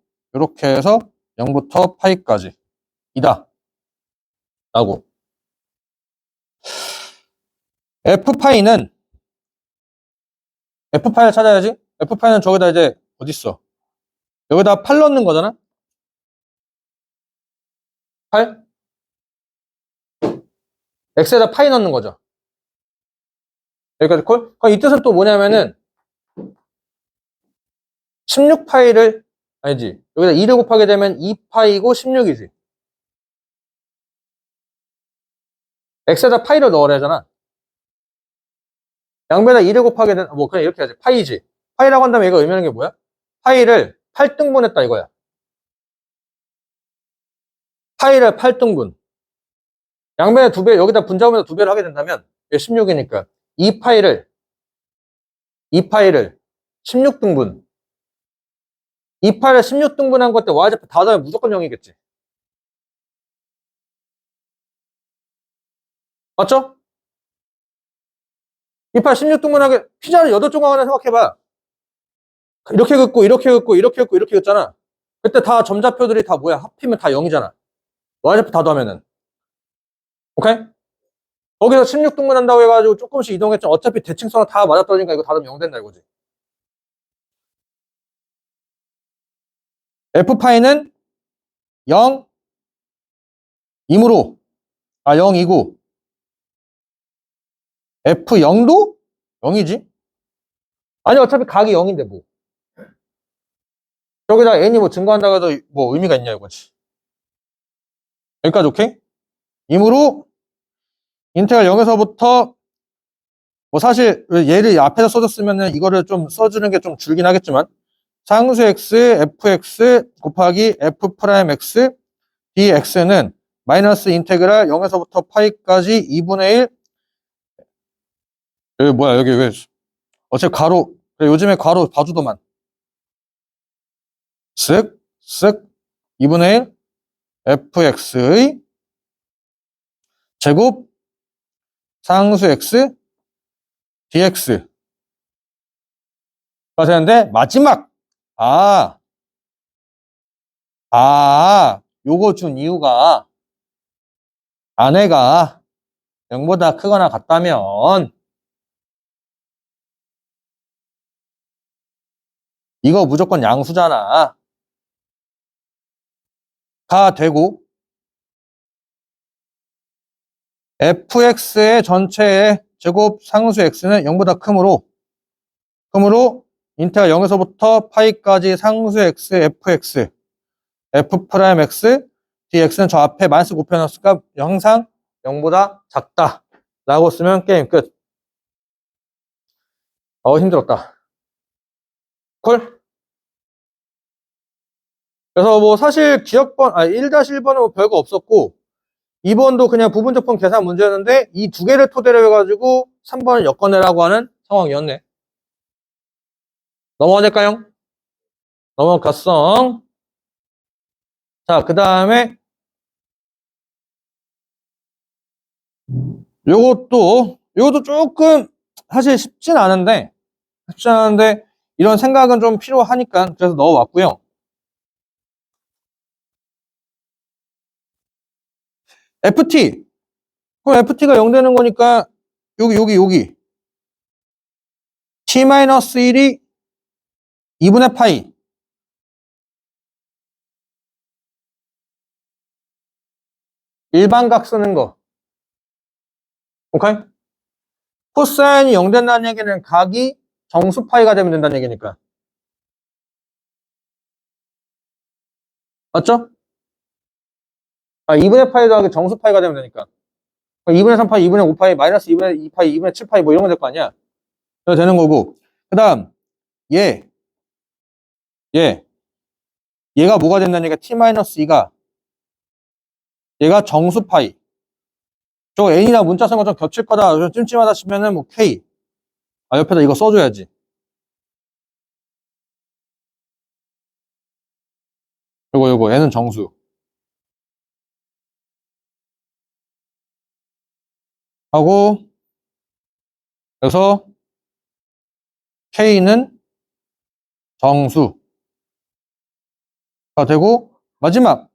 0부터 파이까지 이다. 라고. f파이는 f파이를 찾아야지. f파이는 저기다 이제 어딨어? 여기다 8 넣는 거잖아? 8? x에다 파이 넣는 거죠. 여기까지 콜? 그럼 이 뜻은 또 뭐냐면은 16파이를 아니지. 여기다 2를 곱하게 되면 2파이고 16이지. x에다 파이를 넣으라잖아. 양변에다 2를 곱하게 되면 뭐 그냥 이렇게 하지. 파이지. 파이라고 한다면 이거 의미하는 게 뭐야? 파이를 8등분했다 이거야. 파이를 8등분. 양변에 2배, 여기다 분자하면서 2배를 하게 된다면 16이니까 2파이를 16등분. 2파이를 16등분한 것 때 y좌표 다 더하면 무조건 0이겠지. 맞죠? 2파이 16등분하게 피자를 8조각 하나 생각해봐. 이렇게 긋고 이렇게 긋고 이렇게 긋고 이렇게 긋잖아. 그때 다 점좌표들이 다 뭐야? 합이면 다 0이잖아. y좌표 다 더하면은. 오케이? 거기서 16등분 한다고 해가지고 조금씩 이동했죠. 어차피 대칭선은 다 맞아떨어지니까 이거 다 더하면 0 된다 이거지. f파이는 0, 2으로 0이고 f0도 0이지? 아니 어차피 각이 0인데 뭐 여기다 n이 뭐 증가한다고 해도 뭐 의미가 있냐 이거지. 여기까지 오케이? 2으로 인테그랄 0에서부터 뭐 사실 얘를 앞에서 써줬으면은 이거를 좀 써주는 게 좀 줄긴 하겠지만 상수 x fx 곱하기 f 프라임 x dx는 마이너스 인테그랄 0에서부터 파이까지 2분의 1 여기 뭐야 여기 왜 어차피 가로 요즘에 가로 봐주더만 쓱쓱 2분의 1 fx의 제곱 상수 x dx가 되는데 마지막 요거 준 이유가 아내가 0보다 크거나 같다면 이거 무조건 양수잖아. 가 되고 fx의 전체의 제곱 상수 x는 0보다 크므로 인테그랄 0에서부터 파이까지 상수 x fx f 프라임 x dx는 저 앞에 마이너스 곱해놨으니까 항상 0보다 작다 라고 쓰면 게임 끝. 힘들었다. 콜? 그래서 뭐 사실 기억번 1-1번은 뭐 별거 없었고 2번도 그냥 부분적분 계산 문제였는데 이 두 개를 토대로 해가지고 3번을 엮어내라고 하는 상황이었네. 넘어가 될까요? 넘어갔어. 자, 그 다음에 요것도 조금 사실 쉽진 않은데 이런 생각은 좀 필요하니까 그래서 넣어왔고요. FT 그럼 FT가 0 되는 거니까 여기 T-1이 2분의 파이 일반각 쓰는 거 오케이? 코사인이 0 된다는 얘기는 각이 정수 파이가 되면 된다는 얘기니까 맞죠? 2분의 파이 더하기 정수 파이가 되면 되니까 2분의 3파이, 2분의 5파이, 마이너스 2분의 2파이, 2분의 7파이 뭐 이런 거 될 거 아니야? 그래서 되는 거고 그 다음 얘가 뭐가 된다는 얘기가 T-2가 얘가 정수 파이 저 N이랑 문자 쓴 것좀 겹칠 거다 찜찜하다 싶으면은 뭐 K 옆에다 이거 써줘야지 요거 얘는 정수 하고, 그래서 K는 정수가 되고, 마지막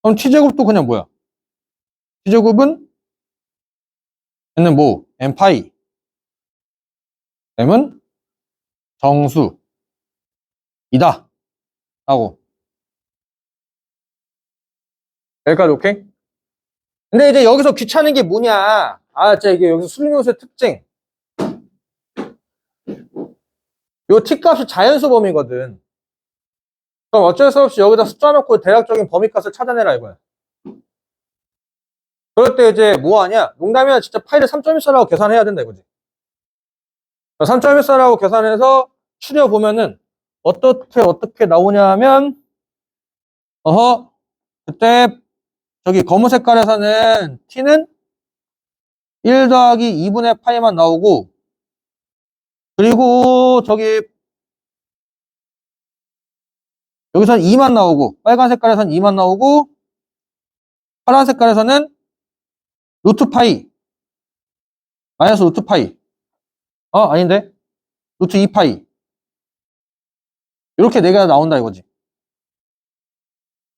그럼 T제곱도 그냥 뭐야? T제곱은 얘는 뭐? M파이. M은 정수이다 하고. 여기까지 오케이? 근데 이제 여기서 귀찮은 게 뭐냐? 진짜 이게 여기서 순리노수의 특징. 요 T값이 자연수 범위거든. 그럼 어쩔 수 없이 여기다 숫자 넣고 대략적인 범위값을 찾아내라 이거야. 그럴 때 이제 뭐 하냐? 농담이야 진짜 파이를 3.14라고 계산해야 된다 이거지. 3.14라고 계산해서 추려보면은 어떻게 나오냐 하면 그때 저기 검은 색깔에서는 T는 1 더하기 2분의 파이만 나오고, 그리고 저기 여기서는 2만 나오고, 빨간 색깔에서는 2만 나오고, 파란 색깔에서는 루트 파이, 마이너스 루트 파이. 아닌데? 루트 2파이. 이렇게 네 개가 나온다 이거지.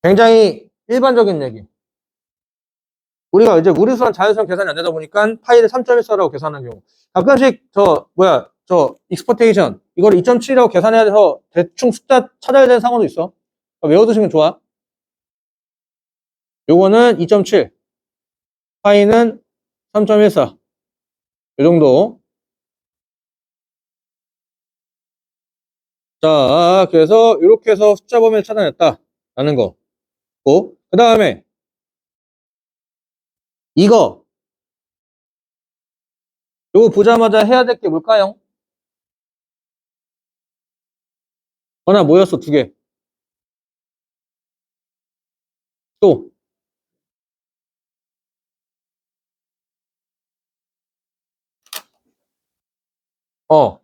굉장히 일반적인 얘기. 우리가 이제 무리수란 자연수랑 계산이 안 되다 보니까 파이를 3.14라고 계산하는 경우. 가끔씩 익스포테이션. 이걸 2.7이라고 계산해야 돼서 대충 숫자 찾아야 되는 상황도 있어. 외워두시면 좋아. 요거는 2.7. 파이는 3.14. 요 정도. 자, 그래서 이렇게 해서 숫자 범위를 찾아냈다. 라는 거. 그 다음에 이거. 요거 보자마자 해야 될 게 뭘까요? 하나 모였어, 두 개. 또.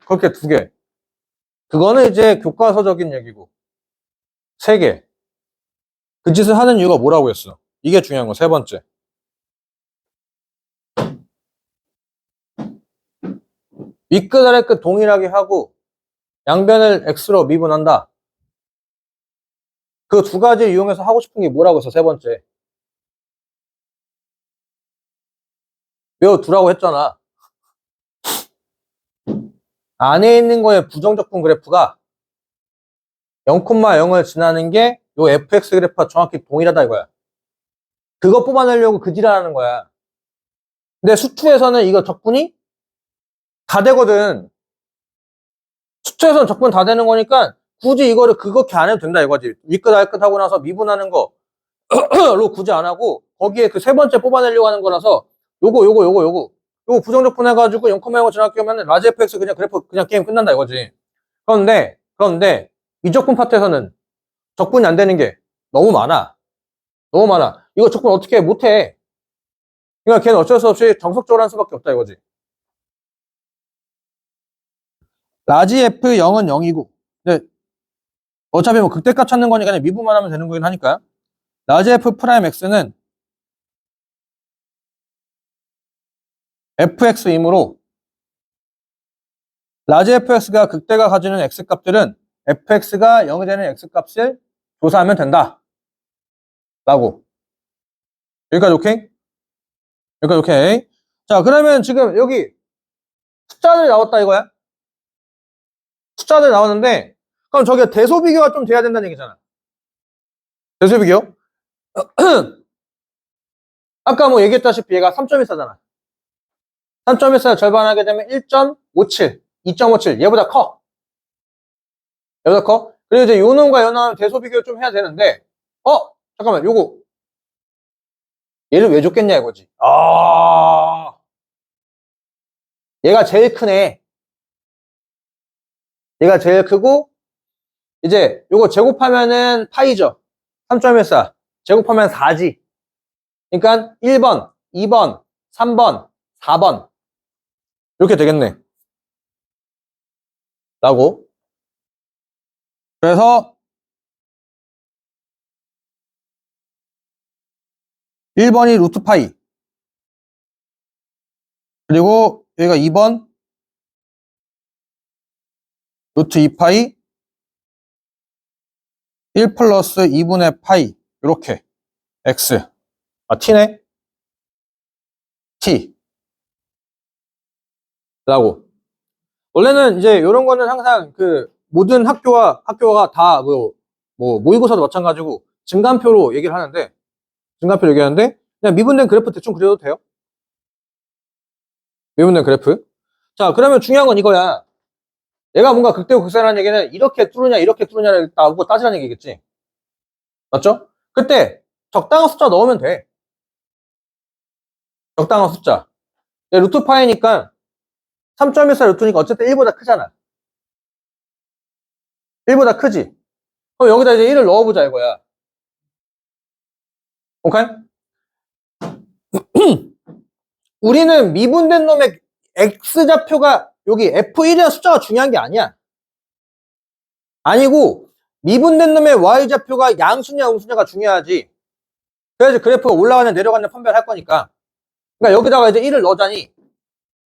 그렇게 두 개. 그거는 이제 교과서적인 얘기고. 세 개. 그 짓을 하는 이유가 뭐라고 했어? 이게 중요한 거, 세 번째. 윗끝 아래끝 동일하게 하고 양변을 x로 미분한다. 그 두 가지 이용해서 하고 싶은 게 뭐라고 했어, 세 번째. 외워두라고 했잖아. 안에 있는 거의 부정적분 그래프가 0,0을 지나는 게 요 fx 그래프와 정확히 동일하다 이거야. 그거 뽑아내려고 그 지랄하는 거야. 근데 수투에서는 이거 적분이 다 되거든. 수투에서는 적분 다 되는 거니까 굳이 이거를 그렇게 안 해도 된다 이거지. 윗끝 아래끝 하고 나서 미분하는 거로 굳이 안 하고 거기에 그 세 번째 뽑아내려고 하는 거라서 요거 부정적분 해가지고 0,0을 지나게 하면 라지 fx 그냥 그래프 그냥 게임 끝난다 이거지. 그런데 미적분 파트에서는 적분이 안 되는 게 너무 많아. 너무 많아. 이거 적분 어떻게 못해. 그러니까 걔는 어쩔 수 없이 정석적으로 할 수밖에 없다 이거지. 라지 F 0은 0이고, 근데 어차피 뭐 극대값 찾는 거니까 그냥 미분만 하면 되는 거긴 하니까. 라지 F 프라임 X는 fx이므로 라지 fx가 극대가 가지는 x값들은 fx가 0이 되는 x값을 조사하면 된다. 라고. 여기까지 오케이? 여기까지 오케이. 자, 그러면 지금 여기 숫자들이 나왔다 이거야? 숫자들이 나왔는데, 그럼 저게 대소 비교가 좀 돼야 된다는 얘기잖아. 대소 비교? 아까 뭐 얘기했다시피 얘가 3.14잖아. 3.14를 절반하게 되면 1.57, 2.57. 얘보다 커. 얘보다 커. 그리고 이제 요 놈과 요 놈 대소 비교를 좀 해야 되는데, 잠깐만, 요거. 얘를 왜 줬겠냐 이거지. 얘가 제일 크네. 얘가 제일 크고, 이제 요거 제곱하면은 파이죠. 3.14. 제곱하면 4지. 그러니까 1번, 2번, 3번, 4번. 이렇게 되겠네. 라고. 그래서 1번이 루트 파이. 그리고 여기가 2번 루트 2파이 1 플러스 2분의 파이. 이렇게 x. 아, t네? t. 라고. 원래는 이제 이런 거는 항상 그 모든 학교가 다 뭐 모의고사도 마찬가지고 증간표로 얘기를 하는데, 그냥 미분된 그래프 대충 그려도 돼요. 미분된 그래프. 자, 그러면 중요한 건 이거야. 얘가 뭔가 극대고 극사라는 얘기는 이렇게 뚫느냐를 나보고 따지라는 얘기겠지. 맞죠? 그때 적당한 숫자 넣으면 돼. 적당한 숫자. 루트 파이니까 3.14 루트니까 어쨌든 1보다 크잖아. 1보다 크지? 그럼 여기다 이제 1을 넣어보자 이거야. 오케이? 우리는 미분된 놈의 x좌표가 여기 f1이라는 숫자가 중요한 게 아니야. 아니고 미분된 놈의 y좌표가 양수냐 음수냐가 중요하지. 그래서 그래프가 올라가냐 내려가냐 판별할 거니까. 그러니까 여기다가 이제 1을 넣자니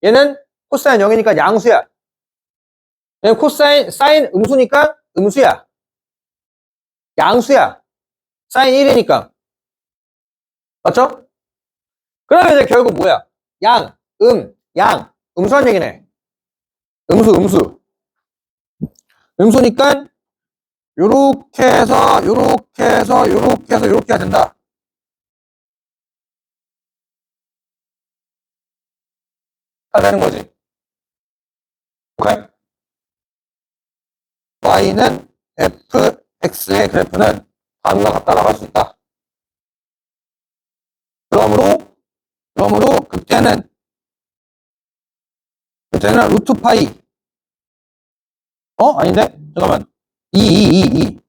얘는 코사인 0이니까 양수야. 얘는 사인 음수니까 음수야. 양수야. 사인 1이니까. 맞죠? 그러면 이제 결국 뭐야? 양. 음수한 얘기네. 음수. 음수니까 요렇게 해서 요렇게 해야 된다. 다 되는 거지. 오케이? y는 fx의 그래프는 다음과 같다라고 할 수 있다. 그러므로 그때는 루트 파이. 아닌데? 잠깐만. 2.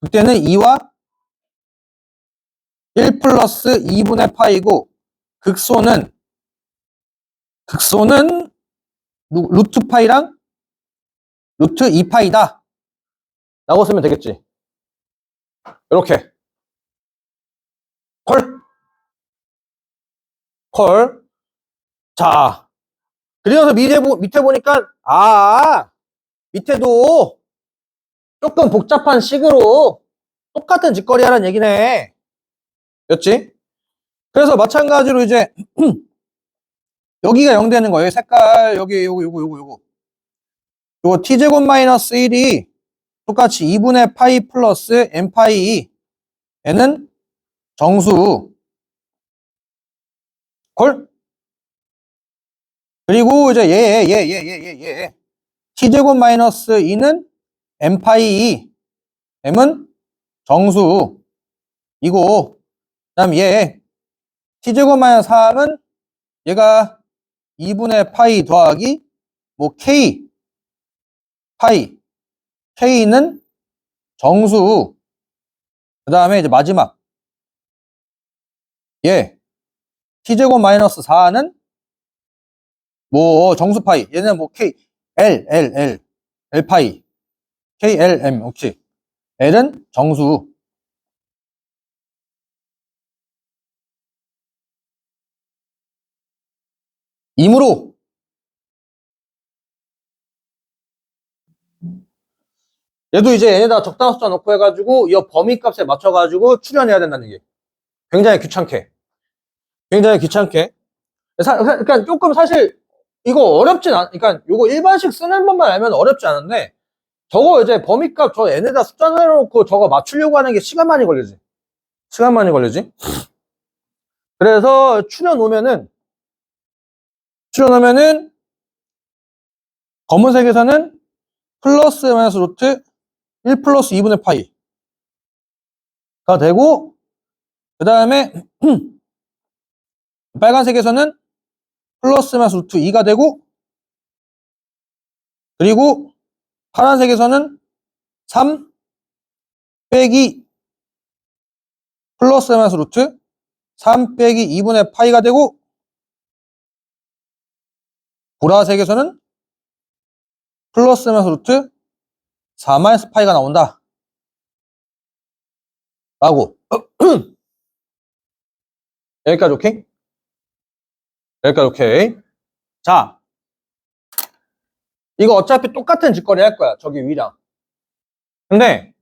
그때는 2와 1 플러스 2분의 파이고, 극소는 루트 파이랑 루트 2파이다. 라고 쓰면 되겠지. 이렇게. 콜. 자. 그래서 밑에 보니까, 밑에도 조금 복잡한 식으로 똑같은 짓거리 하라는 얘기네. 였지? 그래서 마찬가지로 이제, 여기가 0 되는 거예요. 색깔, 요거 t제곱 마이너스 1이 똑같이 2분의 파이 플러스 n파이. 얘는 정수. 콜? 그리고 이제 얘. t제곱 마이너스 2는 n파이. m은 정수. 이고, 그 다음 얘. t제곱 마이너스 3은 얘가 2분의 파이 더하기, k. 파이. k는 정수. 그 다음에 이제 마지막. 얘. t제곱 마이너스 4는 정수 파이. 얘는 k. L 파이. KLM. 오케이. L은 정수. 이므로 얘도 이제 얘네다 적당한 숫자 넣고 해가지고 이 범위값에 맞춰가지고 출연해야 된다는 얘기. 굉장히 귀찮게. 그러니까 조금 사실 이거 어렵진 않. 그러니까 요거 일반식 쓰는 법만 알면 어렵지 않은데, 저거 이제 범위값 얘네다 숫자 넣어놓고 저거 맞추려고 하는 게 시간 많이 걸리지. 그래서 출연오면은 검은색에서는 플러스 마이너스 루트 1 플러스 2분의 파이가 되고, 그 다음에 빨간색에서는 플러스 마이너스 루트 2가 되고, 그리고 파란색에서는 3 빼기 플러스 마이너스 루트 3 빼기 2분의 파이가 되고, 보라색에서는 플러스 마이너스 루트 4 마이너스 파이가 나온다. 라고. 여기까지 오케이? 여기까지 오케이. 자, 이거 어차피 똑같은 짓거리 할 거야. 저기 위랑. 근데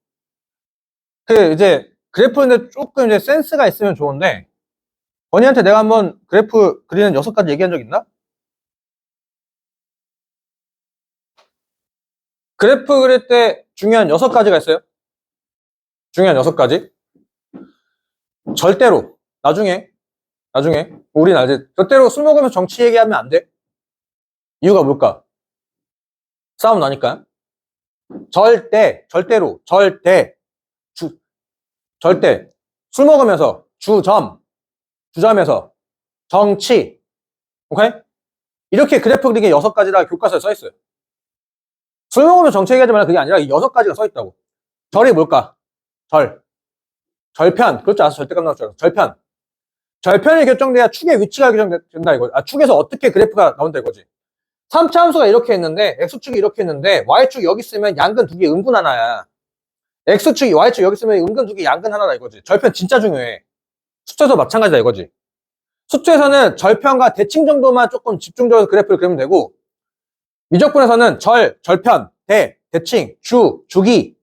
그 이제 그래프인데 조금 이제 센스가 있으면 좋은데, 건이한테 내가 한번 그래프 그리는 6가지 얘기한 적 있나? 그래프 그릴 때 중요한 6가지가 있어요. 중요한 6가지. 절대로 나중에 우린 알지. 절대로 술 먹으면서 정치 얘기하면 안 돼. 이유가 뭘까? 싸움 나니까. 절대로 절대 술 먹으면서 주점에서 정치, 오케이? 이렇게 그래프 그리기 6가지라 교과서에 써 있어요. 술 먹으면 정치 얘기하지 말라 그게 아니라 이 6가지가 써 있다고. 절이 뭘까? 절편. 그렇지 않아서 절대값 나올 줄 알았어. 절편이 결정돼야 축의 위치가 결정된다 이거. 축에서 어떻게 그래프가 나온다 이거지. 3차 함수가 이렇게 했는데 x축이 이렇게 했는데 y축이 여기 있으면 양근 2개 음분 하나야. x축이 y축 여기 있으면 음근 2개 양근 하나다 이거지. 절편 진짜 중요해. 수투에서 마찬가지다 이거지. 수투에서는 절편과 대칭 정도만 조금 집중적으로 그래프를 그리면 되고, 미적분에서는 절편, 대칭, 주기,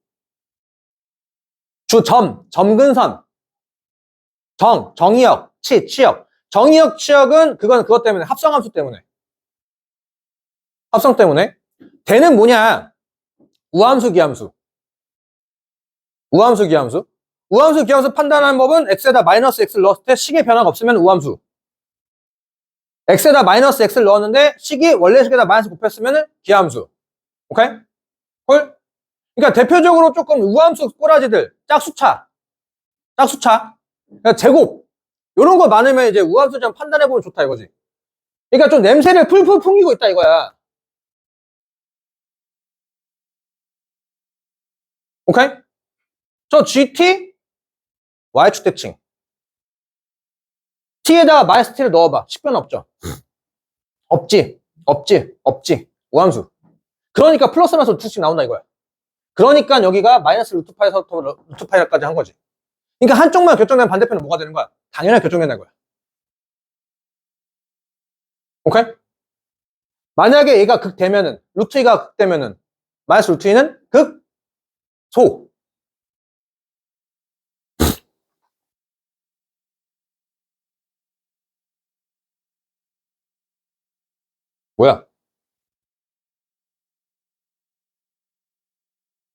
점근선, 정의역, 치역. 정의역, 치역은 그건 그것 때문에 합성함수 때문에. 합성 때문에. 대는 뭐냐? 우함수, 기함수. 우함수, 기함수. 우함수, 기함수 판단하는 법은 x에다 마이너스 x를 넣었을 때 식의 변화가 없으면 우함수. x에다 마이너스 x를 넣었는데 식이 원래 식에다 마이너스 곱했으면 기함수. 오케이? 콜? 그러니까 대표적으로 조금 우함수 꼬라지들, 짝수차. 그러니까 제곱. 요런 거 많으면 이제 우함수 좀 판단해보면 좋다 이거지. 그러니까 좀 냄새를 풀풀 풍기고 있다 이거야. 오케이? 저 GT, Y축 대칭. T에다가 마이너스 T를 넣어봐. 식변 없죠? 없지. 우함수. 그러니까 플러스 마이너스 루트씩 나온다 이거야. 그러니까 여기가 마이너스 루트파에서 루트파이까지 한 거지. 그러니까 한쪽만 결정되면 반대편은 뭐가 되는 거야? 당연하게 결정된다는 거야. 오케이? 만약에 얘가 극되면은, 루트 2가 극되면은, 마이너스 루트 2는 극소. 뭐야?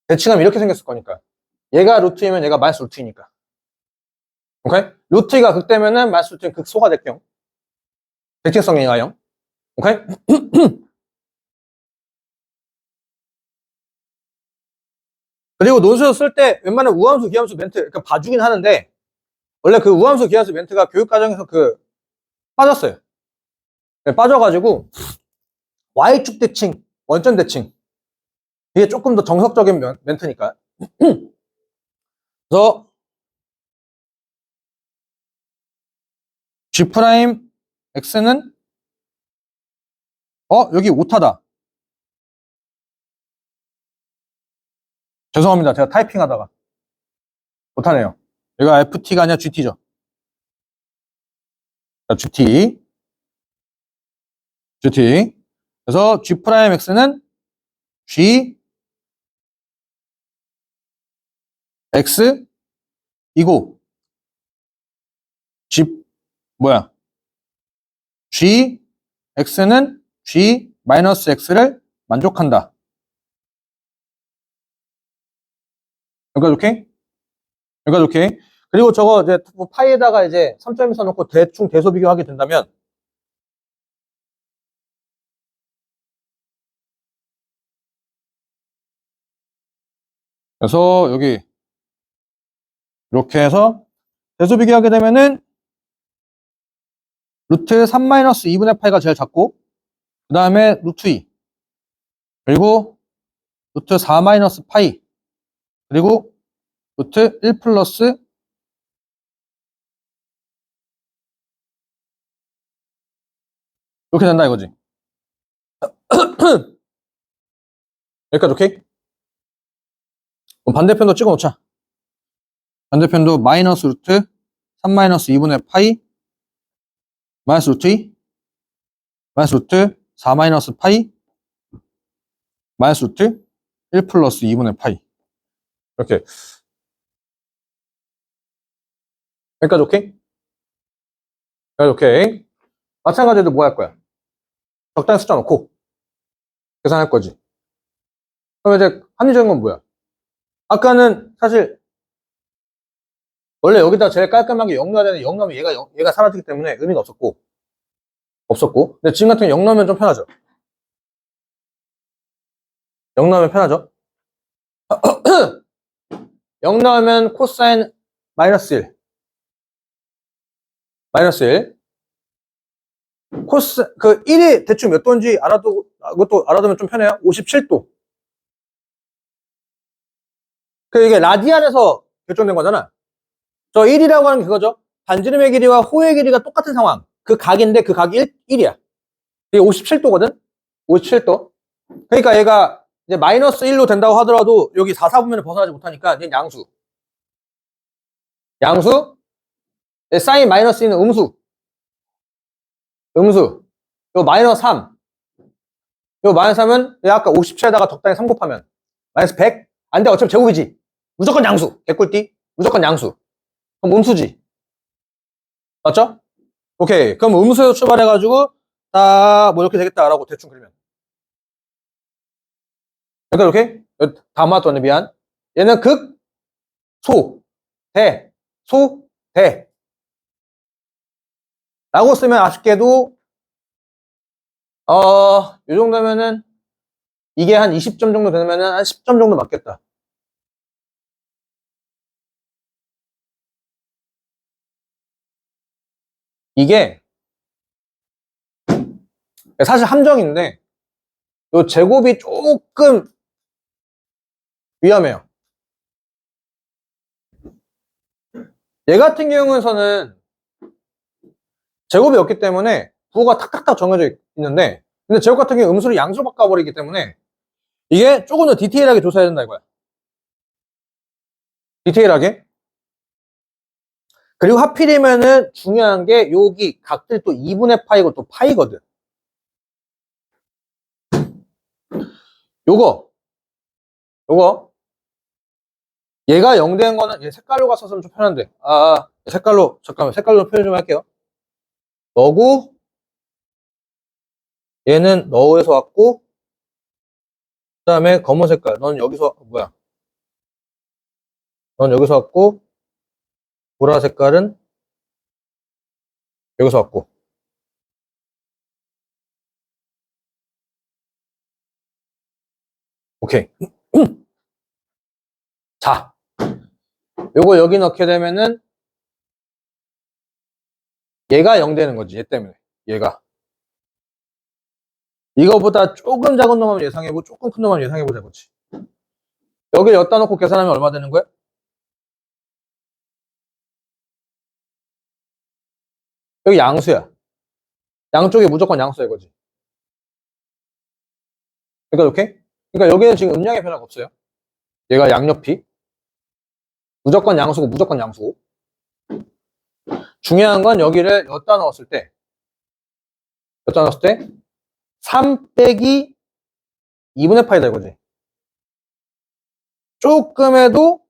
대칭하면 이렇게 생겼을 거니까. 얘가 루트 2면 얘가 마이너스 루트 2니까. 오케이? 루트 2가 극되면은 마이너스 루트 2는 극소가 될 경우. 대칭성 이하형. 오케이? 그리고 논술에서 쓸 때 웬만한 우함수, 기함수 멘트, 그러니까 봐주긴 하는데, 원래 그 우함수, 기함수 멘트가 교육과정에서 빠졌어요. 네, 빠져가지고, Y축 대칭, 원점 대칭. 이게 조금 더 정석적인 멘트니까. 그래서, G'X는, 여기 오타다. 죄송합니다. 제가 타이핑 하다가. 못하네요. 여기가 FT가 아니라 GT죠. 자, GT. 그래서 G'X는 GX이고, Gx는 G-X를 만족한다. 여기까지 오케이? 그리고 저거 이제 파이에다가 이제 3점 써놓고 대충 대소 비교하게 된다면, 그래서 여기 이렇게 해서 대소 비교하게 되면은 루트 3-2분의 파이가 제일 작고, 그 다음에 루트 2, 그리고 루트 4-파이, 그리고 루트 1 플러스 이렇게 된다 이거지. 여기까지 오케이? 반대편도 찍어 놓자. 반대편도 마이너스 루트 3-2분의 파이 마이너스 루트 2, 마이너스 루트 4 마이너스 파이, 마이너스 루트 1 플러스 2분의 파이. 이렇게. 여기까지 오케이? 여기까지 오케이. 마찬가지로 뭐 할 거야? 적당히 숫자 넣고 계산할 거지. 그럼 이제 합리적인 건 뭐야? 아까는 사실 원래 여기다 제일 깔끔하게 0 넣어야 되는데 0 넣으면 얘가 사라지기 때문에 의미가 없었고. 근데 지금 같은 경우 0 넣으면 좀 편하죠. 0 넣으면 편하죠. 0 넣으면 코사인 마이너스 1. 마이너스 1. 그 1이 대충 몇 도인지 그것도 알아두면 좀 편해요. 57도. 이게 라디안에서 결정된 거잖아. 저 1이라고 하는 게 그거죠. 반지름의 길이와 호의 길이가 똑같은 상황. 그 각인데 그 각이 1이야. 이게 57도거든? 57도. 그러니까 얘가 이제 마이너스 1로 된다고 하더라도 여기 4, 4분면을 벗어나지 못하니까 얘는 양수. 사인 마이너스 2는 음수. 요 마이너스 3. 요 마이너스 3은 아까 57에다가 적당히 3 곱하면 마이너스 100? 안 돼. 어차피 제곱이지. 무조건 양수. 개꿀띠. 무조건 양수. 그럼 음수지. 맞죠? 오케이. 그럼 음수에서 출발해가지고 뭐 이렇게 되겠다라고 대충 그리면. 그러니까 이렇게 다 맞았네. 미안. 얘는 극, 소, 대, 소, 대. 라고 쓰면 아쉽게도 이 정도면은 이게 한 20점 정도 되면은 한 10점 정도 맞겠다. 이게 사실 함정인데 요 제곱이 조금 위험해요. 얘 같은 경우에는 제곱이 없기 때문에 부호가 탁탁탁 정해져 있는데 근데 제곱 같은 경우 음수를 양수로 바꿔버리기 때문에 이게 조금 더 디테일하게 조사해야 된다 이거야. 디테일하게. 그리고 하필이면은 중요한 게 여기 각들 또 2분의 파이고 또 파이거든. 요거 얘가 0 된 거는 얘 색깔로 갔었으면 좀 편한데 색깔로 표현 좀 할게요. 너구 얘는 너에서 왔고 그 다음에 검은 색깔 넌 여기서 넌 여기서 왔고 보라 색깔은 여기서 왔고 오케이. 자 요거 여기 넣게 되면은 얘가 0 되는 거지. 얘 때문에 얘가 이거보다 조금 작은 놈만 예상해보고 조금 큰 놈만 예상해보자 그렇지. 여기 여기다 놓고 계산하면 얼마 되는 거야? 여기 양수야. 양쪽이 무조건 양수야 이거지. 그러니까 이렇게? 그러니까 여기는 지금 음량의 변화가 없어요. 얘가 양옆이 무조건 양수고 중요한 건 여기를 여기다 넣었을 때 3 빼기 2분의 파이다 이거지. 조금에도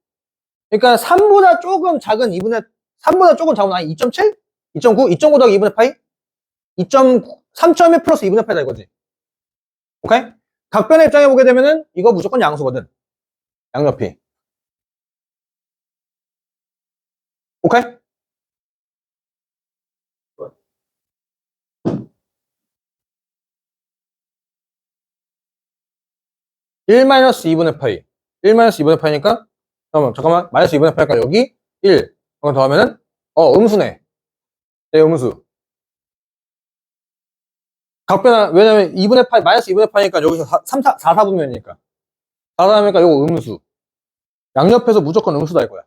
그러니까 3보다 조금 작은 3보다 조금 작은 아니 2.7? 2.9? 2.9 더하기 2분의 파이? 2.9, 3.1 플러스 2분의 파이다 이거지. 오케이? 각변의 입장에 보게 되면은 이거 무조건 양수거든. 양옆이. 오케이? (1 2분의 파이) 1 2분의 파이니까 잠깐만 마이너스 2분의 파이니까 여기 1 이거 더하면은 음수네. 네, 음수. 각변 왜냐면 2분의 파이 마이너스 2분의 파이니까 여기서 4, 4분면이니까 4분면이니까 이거 음수. 양옆에서 무조건 음수다 이거야.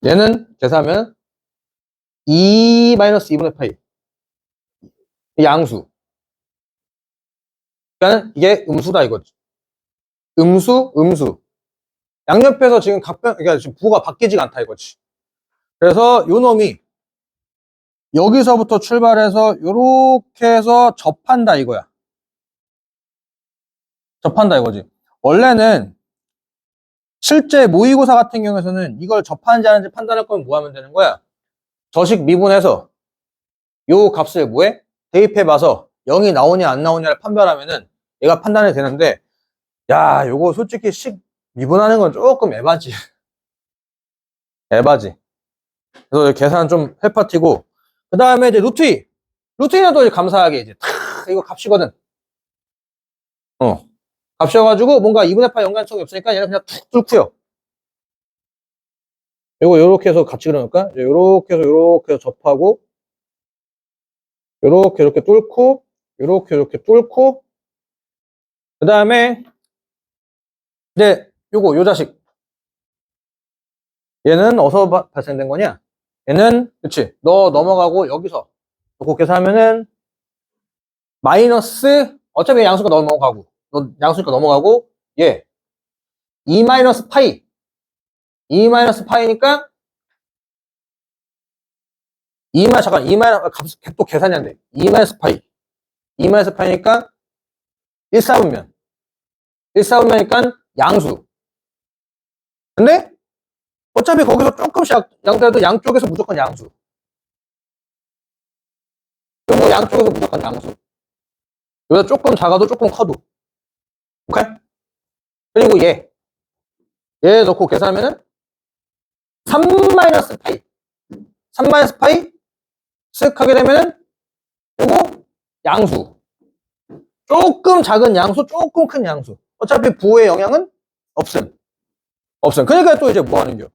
얘는 계산하면 2 마이너스 2분의 파이 양수. 그러니까 이게 음수다 이거지. 음수. 양옆에서 지금 그러니까 지금 부호가 바뀌지가 않다 이거지. 그래서 요 놈이 여기서부터 출발해서 요렇게 해서 접한다 이거야. 접한다 이거지. 원래는 실제 모의고사 같은 경우에서는 이걸 접하는지 하는지 판단할 거면 뭐 하면 되는 거야? 저식 미분해서 요 값을 뭐해? 대입해봐서 0이 나오냐 안 나오냐를 판별하면은 얘가 판단이 되는데, 야, 요거 솔직히 식 미분하는 건 조금 에바지. 에바지. 그래서 계산 좀 해파티고, 그 다음에 이제 루트 2. 루트 2는 또 이제 감사하게 이제 이거 값이거든. 값이어가지고 뭔가 2분의 파 연관성이 없으니까 얘는 그냥 툭 뚫고요. 요거 요렇게 해서 같이 그려놓을까? 요렇게 해서 요렇게 해서 접하고, 요렇게 이렇게 뚫고, 요렇게 이렇게 뚫고, 그 다음에 이제 요 자식. 얘는 어디서 발생된 거냐? 얘는 그치, 너 넘어가고 여기서 놓고 계산하면은 마이너스, 어차피 양수가 넘어가고 너 양수니까 넘어가고, 얘 2 마이너스 파이, 2 마이너스 파이니까 2 마이너스 또 계산이 안 돼. 2 마이너스 파이, 2 마이너스 파이니까 1사분면, 1사분면이니까 양수. 근데 어차피 거기서 조금씩 양수라도 양쪽에서 무조건 양수. 요거 양쪽에서 무조건 양수. 여기다 조금 작아도 조금 커도. 오케이? 그리고 얘 넣고 계산하면은 3 마이너스 파이. 3 마이너스 파이 쓱 하게 되면은 요거 양수. 조금 작은 양수, 조금 큰 양수. 어차피 부호의 영향은 없음. 없음. 그러니까 또 이제 뭐 하는 겨?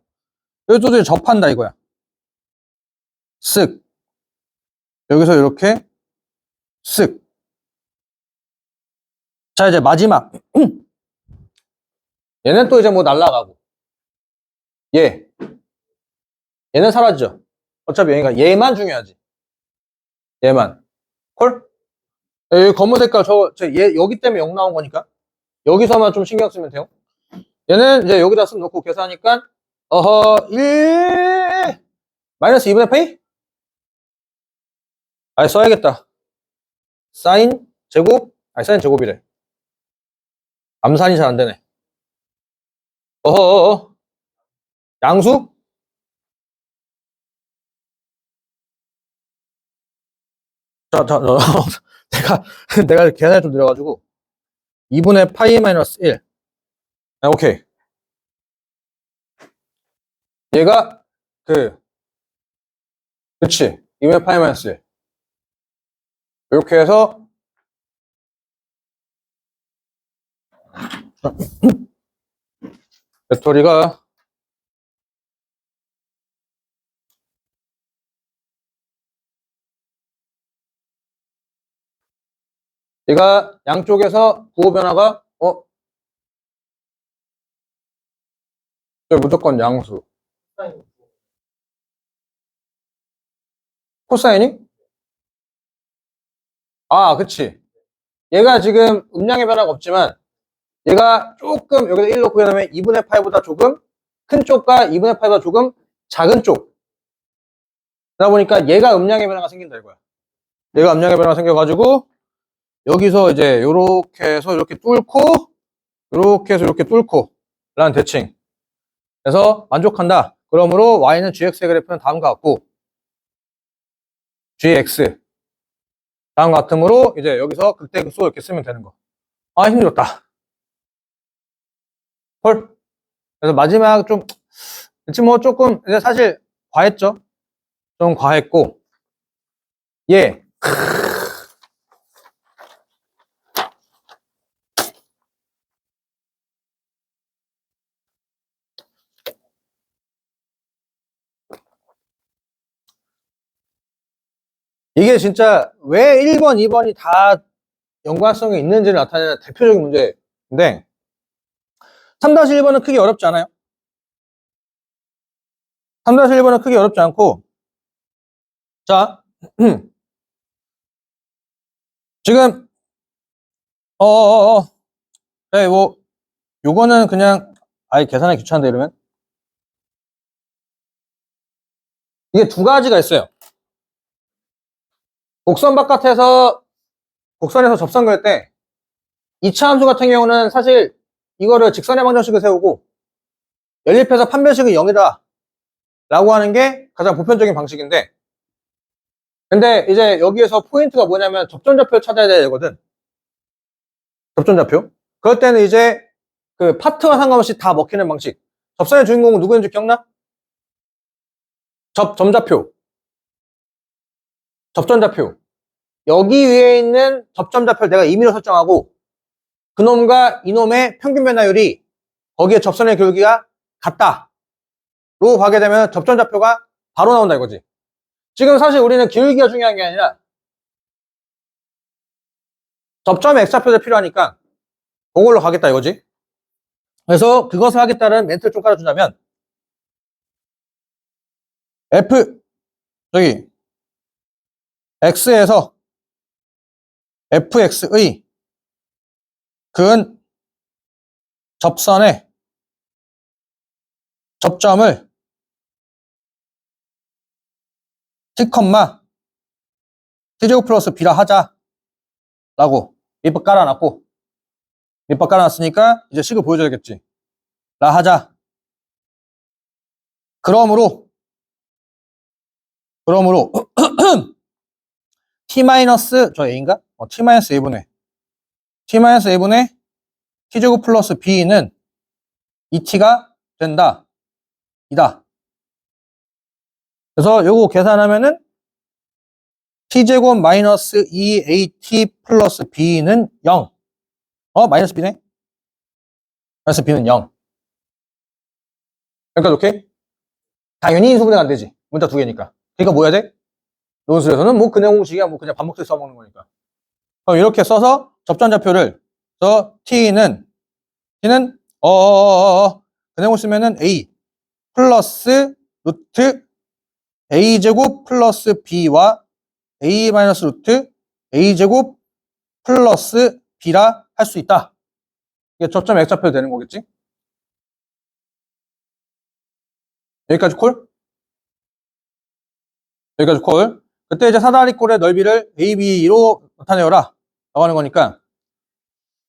여기 또 이제 접한다 이거야. 쓱. 여기서 이렇게 쓱. 자, 이제 마지막. 얘는 또 이제 뭐 날라가고. 얘는 사라지죠. 어차피 여기가 얘만 중요하지. 얘만. 콜? 여기 검은 색깔 얘 여기 때문에 0 나온 거니까 여기서만 좀 신경 쓰면 돼요. 얘는 이제 여기다 쓰면 놓고 계산하니까 1 마이너스 2분의 파이? 써야겠다. 사인 제곱? 사인 제곱이래. 암산이 잘 안 되네. 양수? 내가 계산이 좀 느려가지고 2분의 파이 마이너스 1. 오케이. 얘가 그치. 2분의 파이 마이너스 1. 이렇게 해서 배터리가 얘가 양쪽에서 부호 변화가 무조건 양수. 코사인이? 그치. 얘가 지금 음량의 변화가 없지만 얘가 조금 여기다 1 넣고 그다음에 2분의 파이보다 조금 큰 쪽과 2분의 파이보다 조금 작은 쪽. 그러다 보니까 얘가 음량의 변화가 생긴다 이거야. 얘가 음량의 변화가 생겨가지고 여기서 이제 요렇게 해서 이렇게 뚫고, 요렇게 해서 이렇게 뚫고 라는 대칭. 그래서 만족한다. 그러므로 y는 gx의 그래프는 다음과 같고, gx 다음과 같으므로 이제 여기서 극대극소 이렇게 쓰면 되는 거. 힘들었다. 헐. 그래서 마지막 지금 뭐 조금 이제 사실 과했죠. 좀 과했고, 이게 진짜 왜 1번, 2번이 다 연관성이 있는지를 나타내는 대표적인 문제인데, 3-1번은 크게 어렵지 않아요? 3-1번은 크게 어렵지 않고, 자, 지금, 네, 뭐, 요거는 그냥, 계산하기 귀찮은데, 이러면? 이게 두 가지가 있어요. 곡선 바깥에서 곡선에서 접선 그을 때 2차 함수 같은 경우는 사실 이거를 직선의 방정식을 세우고 연립해서 판별식은 0이다 라고 하는 게 가장 보편적인 방식인데, 근데 이제 여기에서 포인트가 뭐냐면 접전좌표를 찾아야 되거든. 접전좌표. 그럴 때는 이제 그 파트와 상관없이 다 먹히는 방식. 접선의 주인공은 누구인지 기억나? 점좌표. 접전좌표. 여기 위에 있는 접점좌표를 내가 임의로 설정하고 그놈과 이놈의 평균 변화율이 거기에 접선의 기울기가 같다 로 가게 되면 접점좌표가 바로 나온다 이거지. 지금 사실 우리는 기울기가 중요한 게 아니라 접점의 X좌표가 필요하니까 그걸로 가겠다 이거지. 그래서 그것을 하겠다는 멘트를 좀 깔아주자면 저기 X에서 fx의 근 접선의 접점을 t, t제곱 플러스 b라 하자 라고 밑밥 깔아놨고, 밑밥 깔아놨으니까 이제 식을 보여줘야겠지. 라 하자. 그러므로 t 마이너스 저 a인가? t 마이너스 a분의 t제곱 플러스 b는 2t가 된다 이다. 그래서 요거 계산하면은 t제곱 마이너스 2at 플러스 b는 0. 마이너스 b네. 마이너스 b는 0. 그러니까 오케이? 당연히 인수분해가 안 되지. 문자 두 개니까. 그러니까 뭐 해야 돼? 논술에서는 뭐 그냥 공식이야. 뭐 그냥 밥 먹듯이 써먹는 거니까. 그럼 이렇게 써서 접전좌표를 t는 그냥 쓰면은 a 플러스 루트 a제곱 플러스 b와 a 마이너스 루트 a제곱 플러스 b라 할 수 있다. 이게 접점 X좌표 되는 거겠지? 여기까지 콜? 여기까지 콜. 그때 이제 사다리꼴의 넓이를 AB로 나타내어라 라고 하는 거니까,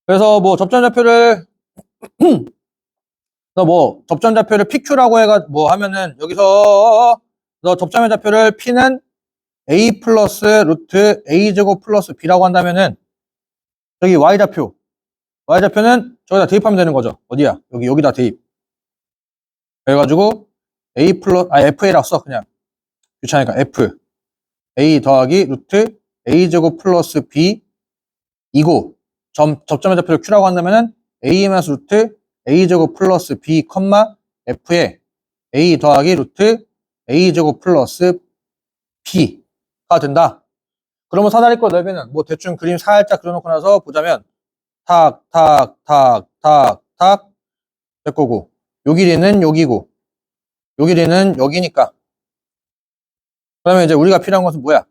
그래서 뭐 접전좌표를 접전좌표를 PQ라고 하면은 여기서 접점의 좌표를 P는 A 플러스 루트 A제곱 플러스 B라고 한다면은 저기 Y좌표는 저기다 대입하면 되는 거죠. 어디야? 여기다 대입. 그래가지고 FA라고 써. 그냥 귀찮으니까 F A 더하기 루트 A제곱 플러스 B 이고 접점의 좌표를 Q라고 한다면은 A 마이너스 루트 A제곱 플러스 B, F에 A 더하기 루트 A제곱 플러스 B가 된다. 그러면 사다리꼴 넓이는 뭐 대충 그림 살짝 그려놓고 나서 보자면 탁 될 거고, 요 길이는 여기고 요 길이는 여기니까, 그러면 이제 우리가 필요한 것은 뭐야?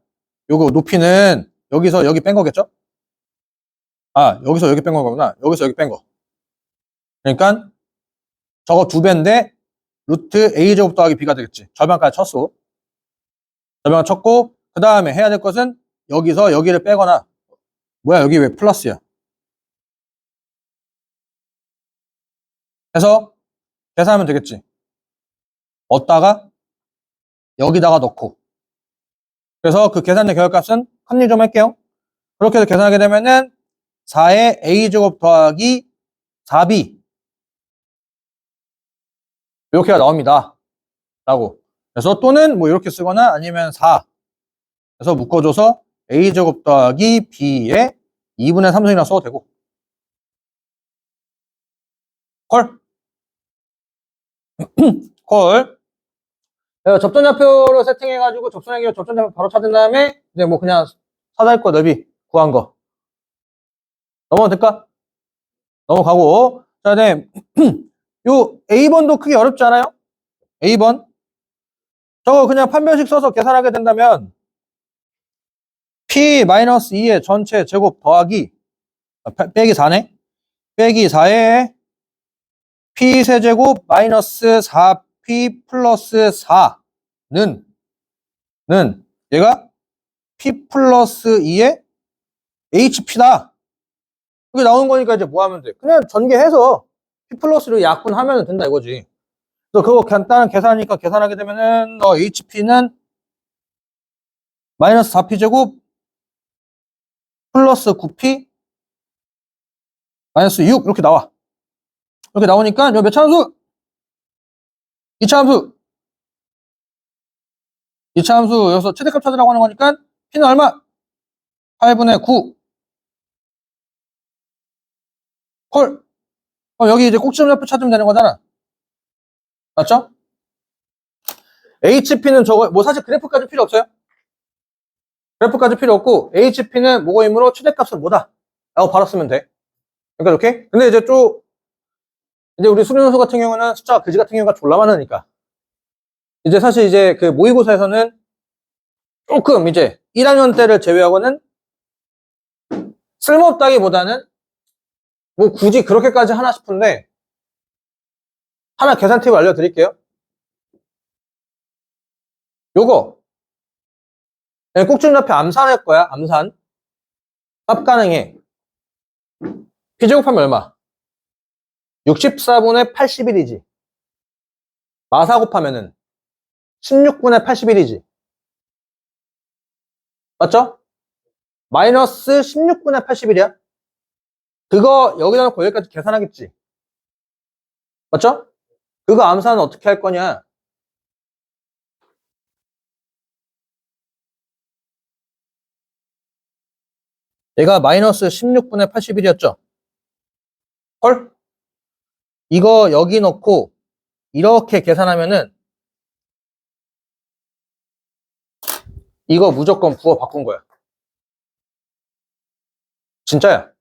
요거 높이는 여기서 여기 뺀 거겠죠? 여기서 여기 뺀 거구나. 여기서 여기 뺀 거. 그러니까 저거 2배인데 루트 A제곱 더하기 B가 되겠지. 절반까지 쳤어. 절반 쳤고, 그 다음에 해야 될 것은 여기서 여기를 빼거나, 여기 왜 플러스야? 해서 계산하면 되겠지. 얻다가 여기다가 넣고. 그래서 그 계산된 결과값은 합리 좀 할게요. 그렇게 해서 계산하게 되면은 4의 A제곱 더하기 4B 이렇게가 나옵니다. 라고. 그래서 또는 뭐 이렇게 쓰거나 아니면 4 그래서 묶어줘서 A제곱 더하기 B의 2분의 3승이라 써도 되고. 콜. 콜. 접전좌표로 세팅해가지고 접전좌표 바로 찾은 다음에 이제 뭐 그냥 사다리꼴 넓이 구한 거 넘어가도 될까? 넘어가고, 자, 네. 요 A번도 크게 어렵지 않아요? A번 저거 그냥 판별식 써서 계산하게 된다면 P-2의 전체 제곱 더하기 빼기 4네? 빼기 4에 P 세제곱 마이너스 4P 플러스 4는 얘가 P 플러스 2의 HP다. 이게 나오는 거니까 이제 뭐 하면 돼? 그냥 전개해서 P 플러스로 약분하면 된다 이거지. 그래서 그거 간단한 계산이니까 계산하게 되면은 HP는 마이너스 4P 제곱 플러스 9P 마이너스 6 이렇게 나와. 이렇게 나오니까 이거 몇 차 함수? 2차 함수. 2차 함수 여기서 최대값 찾으라고 하는 거니까 P는 얼마? 8분의 9. 콜. 여기 이제 꼭지점 좌표 찾으면 되는 거잖아. 맞죠? HP는 저거 뭐 사실 그래프까지 필요 없어요. 그래프까지 필요 없고 HP는 모고임으로 최대값은 뭐다? 라고 바로 쓰면 돼. 그러니까 이렇게. 근데 이제 또 이제 우리 수능연수 같은 경우는 숫자가 그지 같은 경우가 졸라 많으니까 이제 사실 이제 그 모의고사에서는 조금 이제 1학년 때를 제외하고는 쓸모없다기보다는 뭐 굳이 그렇게까지 하나 싶은데 하나 계산 팁을 알려드릴게요. 요거 꼭지점 좌표 암산할 거야. 암산 합 가능해. P제곱하면 얼마? 64분의 81이지. 마사 곱하면은 16분의 81이지. 맞죠? 마이너스 16분의 81이야. 그거 여기다 놓고 여기까지 계산하겠지. 맞죠? 그거 암산은 어떻게 할 거냐? 얘가 마이너스 16분의 81이었죠? 헐? 이거 여기 넣고 이렇게 계산하면은 이거 무조건 부호 바꾼 거야. 진짜야.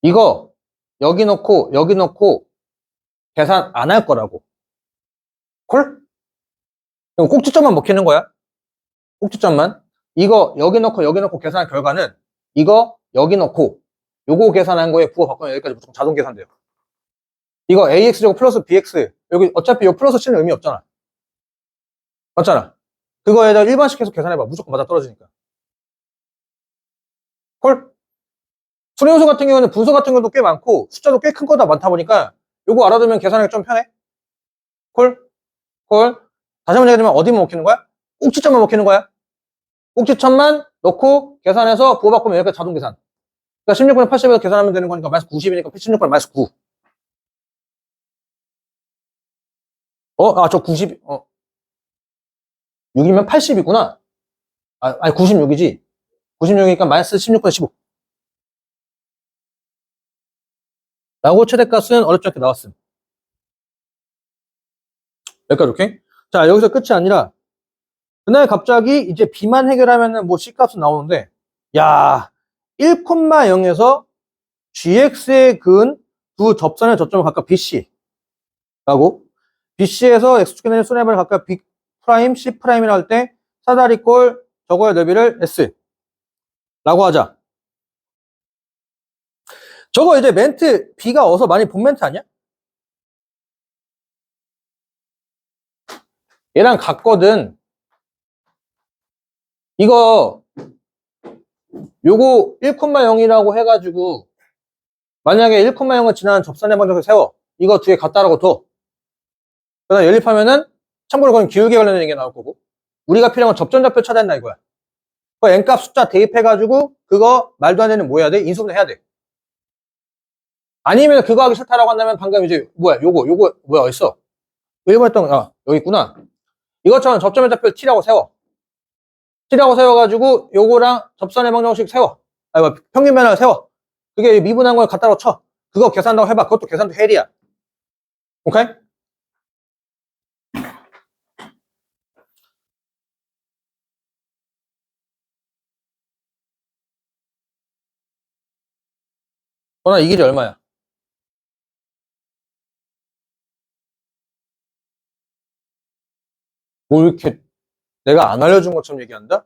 이거 여기 넣고 계산 안 할 거라고. 콜? 이거 꼭지점만 먹히는 거야. 꼭지점만. 이거 여기 넣고 계산한 결과는 이거 여기 넣고 요거 계산한 거에 부호 바꾸면 여기까지 무조건 자동 계산돼요. 이거 AX제곱 플러스 BX 여기 어차피 요 플러스 치는 의미 없잖아. 맞잖아. 그거에다 일반식 해서 계산해봐. 무조건 맞아 떨어지니까. 콜? 수능연수 같은 경우는 분수 같은 것도 꽤 많고 숫자도 꽤 큰 거다 많다 보니까 요거 알아두면 계산하기 좀 편해. 콜? 콜? 다시 한번 얘기하면 어디만 먹히는 거야? 꼭지점만 먹히는 거야. 꼭지점만 넣고 계산해서 부호 바꾸면 여기까지 자동 계산. 그러니까 16분의 80에서 계산하면 되는 거니까 마이너스 90이니까 16분의 마이너스 9. 저 90, 6이면 80이구나. 아니 96이지. 96이니까 마이너스 16분의 15. 라고 최대값은 어렵지 않게 나왔음. 여기까지 오케이? 자, 여기서 끝이 아니라 그날 갑자기 이제 B만 해결하면은 뭐 C값은 나오는데 야 1,0에서 GX에 그은 두 접선의 저점을 각각 BC라고 BC에서 X축에 내는 손해배를 각각 B 프라임, C 프라임이라 할 때 사다리꼴 저거의 넓이를 S라고 하자. 저거 이제 멘트 B가 어서 많이 본 멘트 아니야? 얘랑 같거든. 이거 요거 1,0이라고 해가지고 만약에 1,0을 지나는 접선의 방정식 세워. 이거 뒤에 같다라고 둬. 그 다음에 연립하면은 참고로 그건 기울기 관련된 얘기가 나올 거고 우리가 필요한 건 접전좌표 찾아낸다 이거야. 그 n값 숫자 대입해가지고 그거 말도 안 되는 뭐 해야 돼? 인수분해 해야 돼. 아니면 그거 하기 싫다라고 한다면 방금 이제 요거 뭐야 어딨어? 1번 했던 여기 있구나. 이것처럼 접점의 좌표 t라고 세워. t라고 세워가지고 요거랑 접선의 방정식 세워. 뭐 평균 변화를 세워. 그게 미분한 걸 갖다로 쳐. 그거 계산한다고 해봐. 그것도 계산도 헬이야. 오케이? 너나 이 길이 얼마야? 뭐 이렇게 내가 안 알려준 것처럼 얘기한다?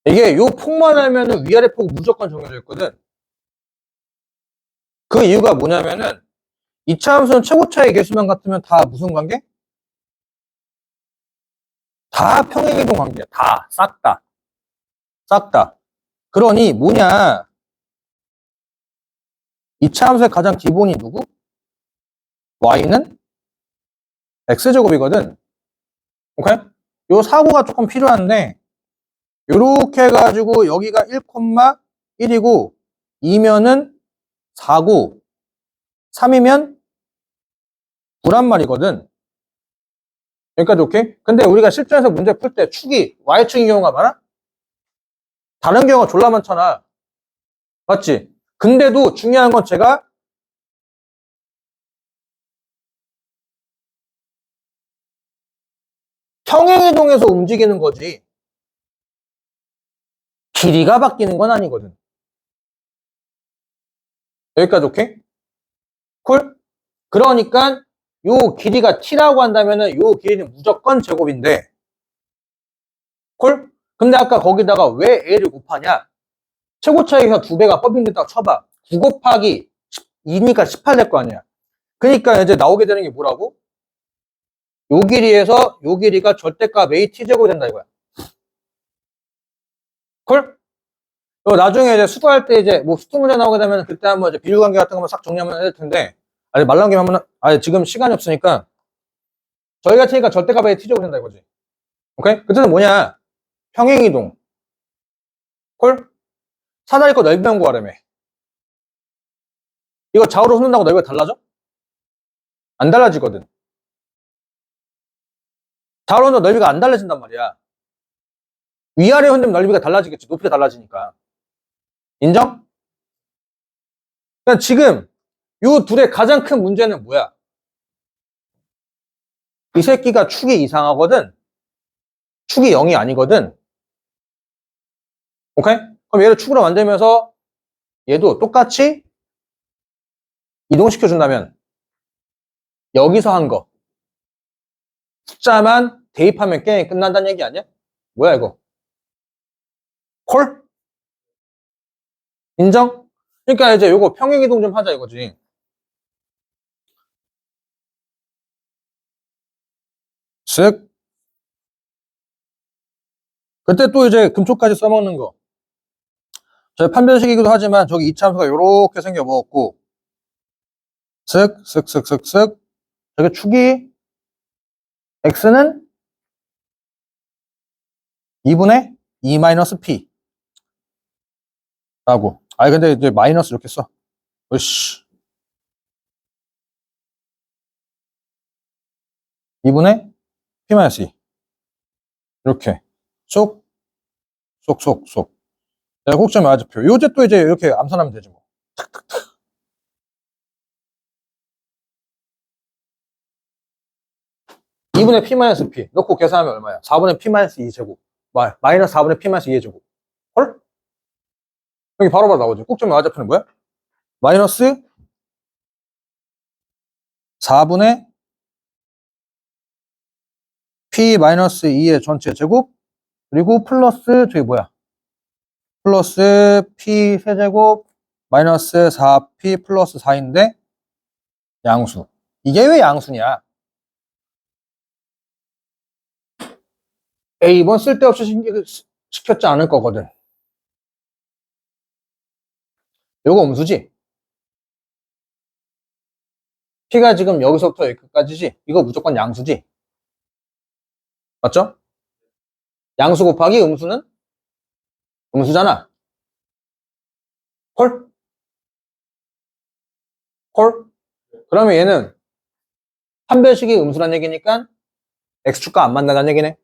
이게 요 폭만 알면은 위아래 폭 무조건 정해져 있거든. 그 이유가 뭐냐면은 이차함수는 최고차의 개수만 같으면 다 무슨 관계? 다 평행이동 관계야. 다. 싹 다. 싹 다. 그러니 뭐냐? 이차함수의 가장 기본이 누구? y는 x제곱이거든. 오케이? 요 사고가 조금 필요한데 요렇게 해가지고 여기가 1,1이고 2면은 4고 3이면 9란 말이거든. 여기까지 오케이? 근데 우리가 실전에서 문제 풀 때 축이 y축인 경우가 많아? 다른 경우가 졸라 많잖아. 맞지? 근데도 중요한 건 제가 평행이동에서 움직이는 거지 길이가 바뀌는 건 아니거든. 여기까지 오케이? 콜? 그러니까 요 길이가 t라고 한다면은 요 길이는 무조건 제곱인데 콜? 근데 아까 거기다가 왜 a를 곱하냐? 최고 차이가 2배가 법인데다가 쳐봐. 9 곱하기 2니까 18 될 거 아니야. 그러니까 이제 나오게 되는 게 뭐라고? 요 길이에서 요 길이가 절대값 a t제곱이 된다 이거야. 콜? 나중에 이제 수도할 때 이제 뭐 수도 문제 나오게 되면 그때 한번 이제 비율관계 같은 거만 싹 정리하면 될 텐데 아니 말 나온 김에 한번 지금 시간이 없으니까 저희 같으니까 절대값 a t제곱 된다 이거지. 오케이? 그때는 뭐냐? 평행이동. 콜? 사다리 거 넓이만 구하라며. 이거 좌우로 흐른다고 넓이가 달라져? 안 달라지거든. 좌우로 흐른다고 넓이가 안 달라진단 말이야. 위아래 흔들면 넓이가 달라지겠지. 높이가 달라지니까. 인정? 그러니까 지금 이 둘의 가장 큰 문제는 뭐야? 이 새끼가 축이 이상하거든. 축이 0이 아니거든. 오케이? 그럼 얘를 축으로 만들면서 얘도 똑같이 이동시켜준다면 여기서 한 거 숫자만 대입하면 게임이 끝난다는 얘기 아니야? 뭐야 이거? 콜? 인정? 그러니까 이제 요거 평행이동 좀 하자 이거지. 쓱. 그때 또 이제 금초까지 써먹는 거. 저희 판별식이기도 하지만 저기 이차함수가 요렇게 생겨먹었고 쓱, 쓱, 쓱, 쓱, 쓱. 저기 축이 x는 2분의 2 마이너스 p 라고. 근데 이제 마이너스 이렇게 써. 으씨. 2분의 p 마이너스 2. 이렇게. 쏙, 쏙, 쏙, 쏙. 내가 꼭점 Y좌표. 요제 또 이제 이렇게 암산하면 되지 뭐. 2분의 p 마이너스 p 넣고 계산하면 얼마야? 4분의 p 마이너스 2 제곱. 마이너스 4분의 p 마이너스 2의 제곱. 헐? 여기 바로바로 나오지. 꼭점 Y좌표는 뭐야? 마이너스 4분의 p 마이너스 2의 전체 제곱 그리고 플러스 저기 뭐야? 플러스 p 세제곱 마이너스 4p 플러스 4인데 양수. 이게 왜 양수냐? A번 쓸데없이 시켰지 않을 거거든. 요거 음수지? P가 지금 여기서부터 여기까지지? 이거 무조건 양수지? 맞죠? 양수 곱하기 음수는? 음수잖아. 콜? 콜? 그러면 얘는 판별식이 음수란 얘기니까 x축과 안 만나는 얘기네.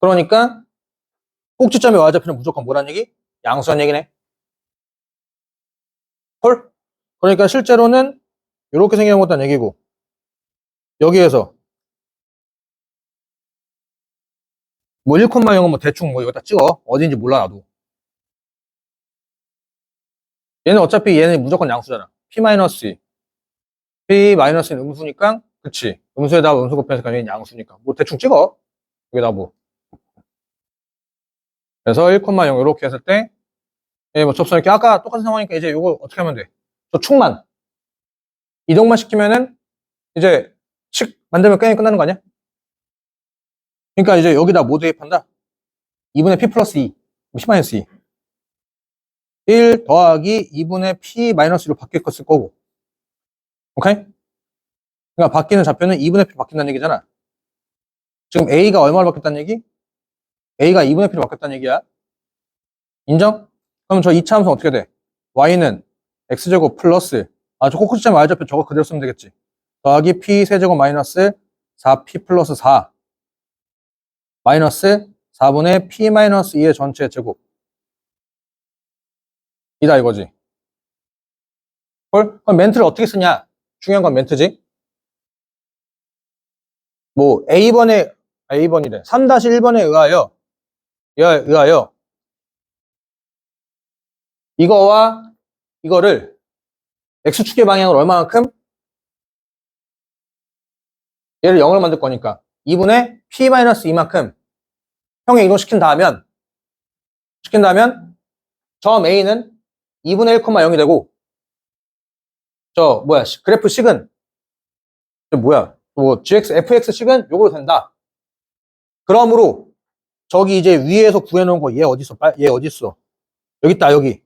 그러니까 꼭지점의 y좌표는 무조건 뭐란 얘기? 양수란 얘기네. 콜? 그러니까 실제로는 이렇게 생겨먹었다는 얘기고 여기에서 뭐 1,0은 뭐 대충 뭐 이거 다 찍어. 어딘지 몰라 나도. 얘는 어차피 얘는 무조건 양수잖아. p-2. p-는 음수니까 그치. 음수에다가 음수 곱해서 얘는 양수니까 뭐 대충 찍어. 여기다 뭐. 그래서 1,0 이렇게 했을 때, 예, 뭐 접선 이렇게 아까 똑같은 상황이니까 이제 이거 어떻게 하면 돼? 저 축만. 이동만 시키면은 이제 식 만들면 게임 끝나는 거 아니야? 그러니까 이제 여기다 뭐 대입한다? 2분의 p 플러스 2, 10 마이너스 2. 1 더하기 2분의 p 마이너스 2로 바뀌었을 거고. 오케이? 그러니까 바뀌는 좌표는 2분의 p로 바뀐다는 얘기잖아. 지금 a가 얼마로 바뀌었다는 얘기? a가 2분의 p로 바뀌었다는 얘기야. 인정? 그럼 저 2차 함수 어떻게 돼? y는 x제곱 플러스 저 코코시점 y좌표 저거 그대로 쓰면 되겠지. 더하기 p 세제곱 마이너스 4p 플러스 4 마이너스 4분의 p 마이너스 2의 전체 제곱 이다 이거지. 헐? 그럼 멘트를 어떻게 쓰냐? 중요한 건 멘트지. 뭐 A번이래. 3-1번에 의하여 이거와 이거를 X축의 방향으로 얼마만큼? 얘를 0으로 만들 거니까 2분의 P-2만큼 평행 이동시킨다면 점 A는 2분의 1,0이 되고 그래프 식은 뭐 GX, FX식은 요거로 된다. 그러므로 저기 이제 위에서 구해놓은 거 얘 어딨어? 얘 어딨어? 여기 있다. 여기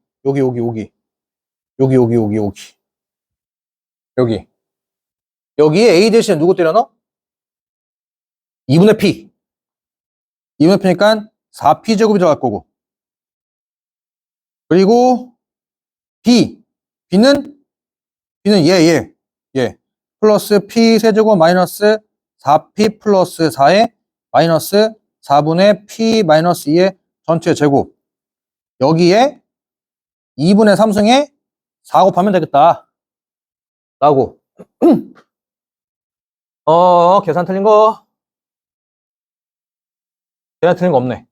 여기에 A 대신에 누구 때려넣어? 2분의 P 2분의 P니까 4P 제곱이 들어갈 거고 그리고 B는 얘 플러스 P 세제곱 마이너스 4P 플러스 4에 마이너스 4분의 P 마이너스 2의 전체 제곱 여기에 2분의 3승에 4 곱하면 되겠다 라고 계산 틀린 거 없네.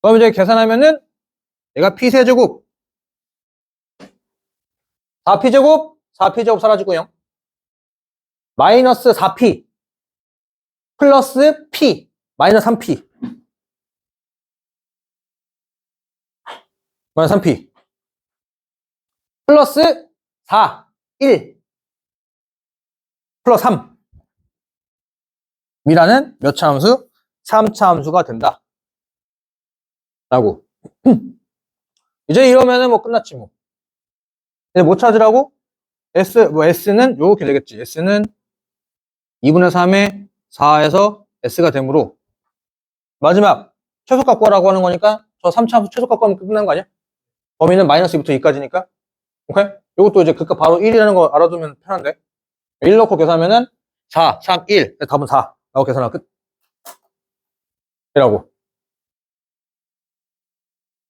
그럼 이제 계산하면은 얘가 P세제곱 4P제곱 사라지고요. 마이너스 4P 플러스 P 마이너스 3P 플러스 4 1 플러스 3 이라는 몇 차 함수? 3차 함수가 된다 라고. 이제 이러면은 뭐 끝났지 뭐. 이제 뭐 찾으라고? S는 요렇게 되겠지. S는 2분의 3에 4에서 S가 되므로 마지막 최소값 구하라고 하는 거니까 저 3차 함수 최소값 구하면 끝난 거 아니야? 범위는 마이너스 2부터 2까지니까. 오케이? 요것도 이제 그니까 바로 1이라는 거 알아두면 편한데. 1 넣고 계산하면은 4, 3, 1. 답은 4. 라고 계산하면 끝. 이라고.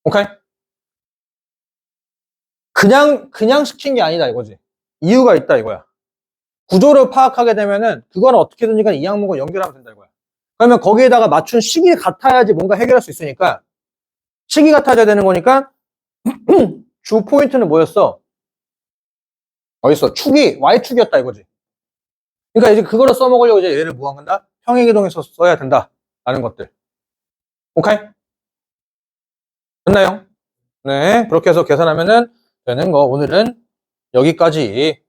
오케이? 그냥 시킨 게 아니다 이거지. 이유가 있다 이거야. 구조를 파악하게 되면은 그거는 어떻게든지 간에 이 항목을 연결하면 된다 이거야. 그러면 거기에다가 맞춘 식이 같아야지 뭔가 해결할 수 있으니까 식이 같아야 되는 거니까 주 포인트는 뭐였어? 어딨어? 축이 Y축이었다 이거지. 그러니까 이제 그거를 써먹으려고 이제 얘를 뭐 한다? 평행이동해서 써야 된다. 라는 것들. 오케이? 됐나요? 네. 그렇게 해서 계산하면은 되는 거. 오늘은 여기까지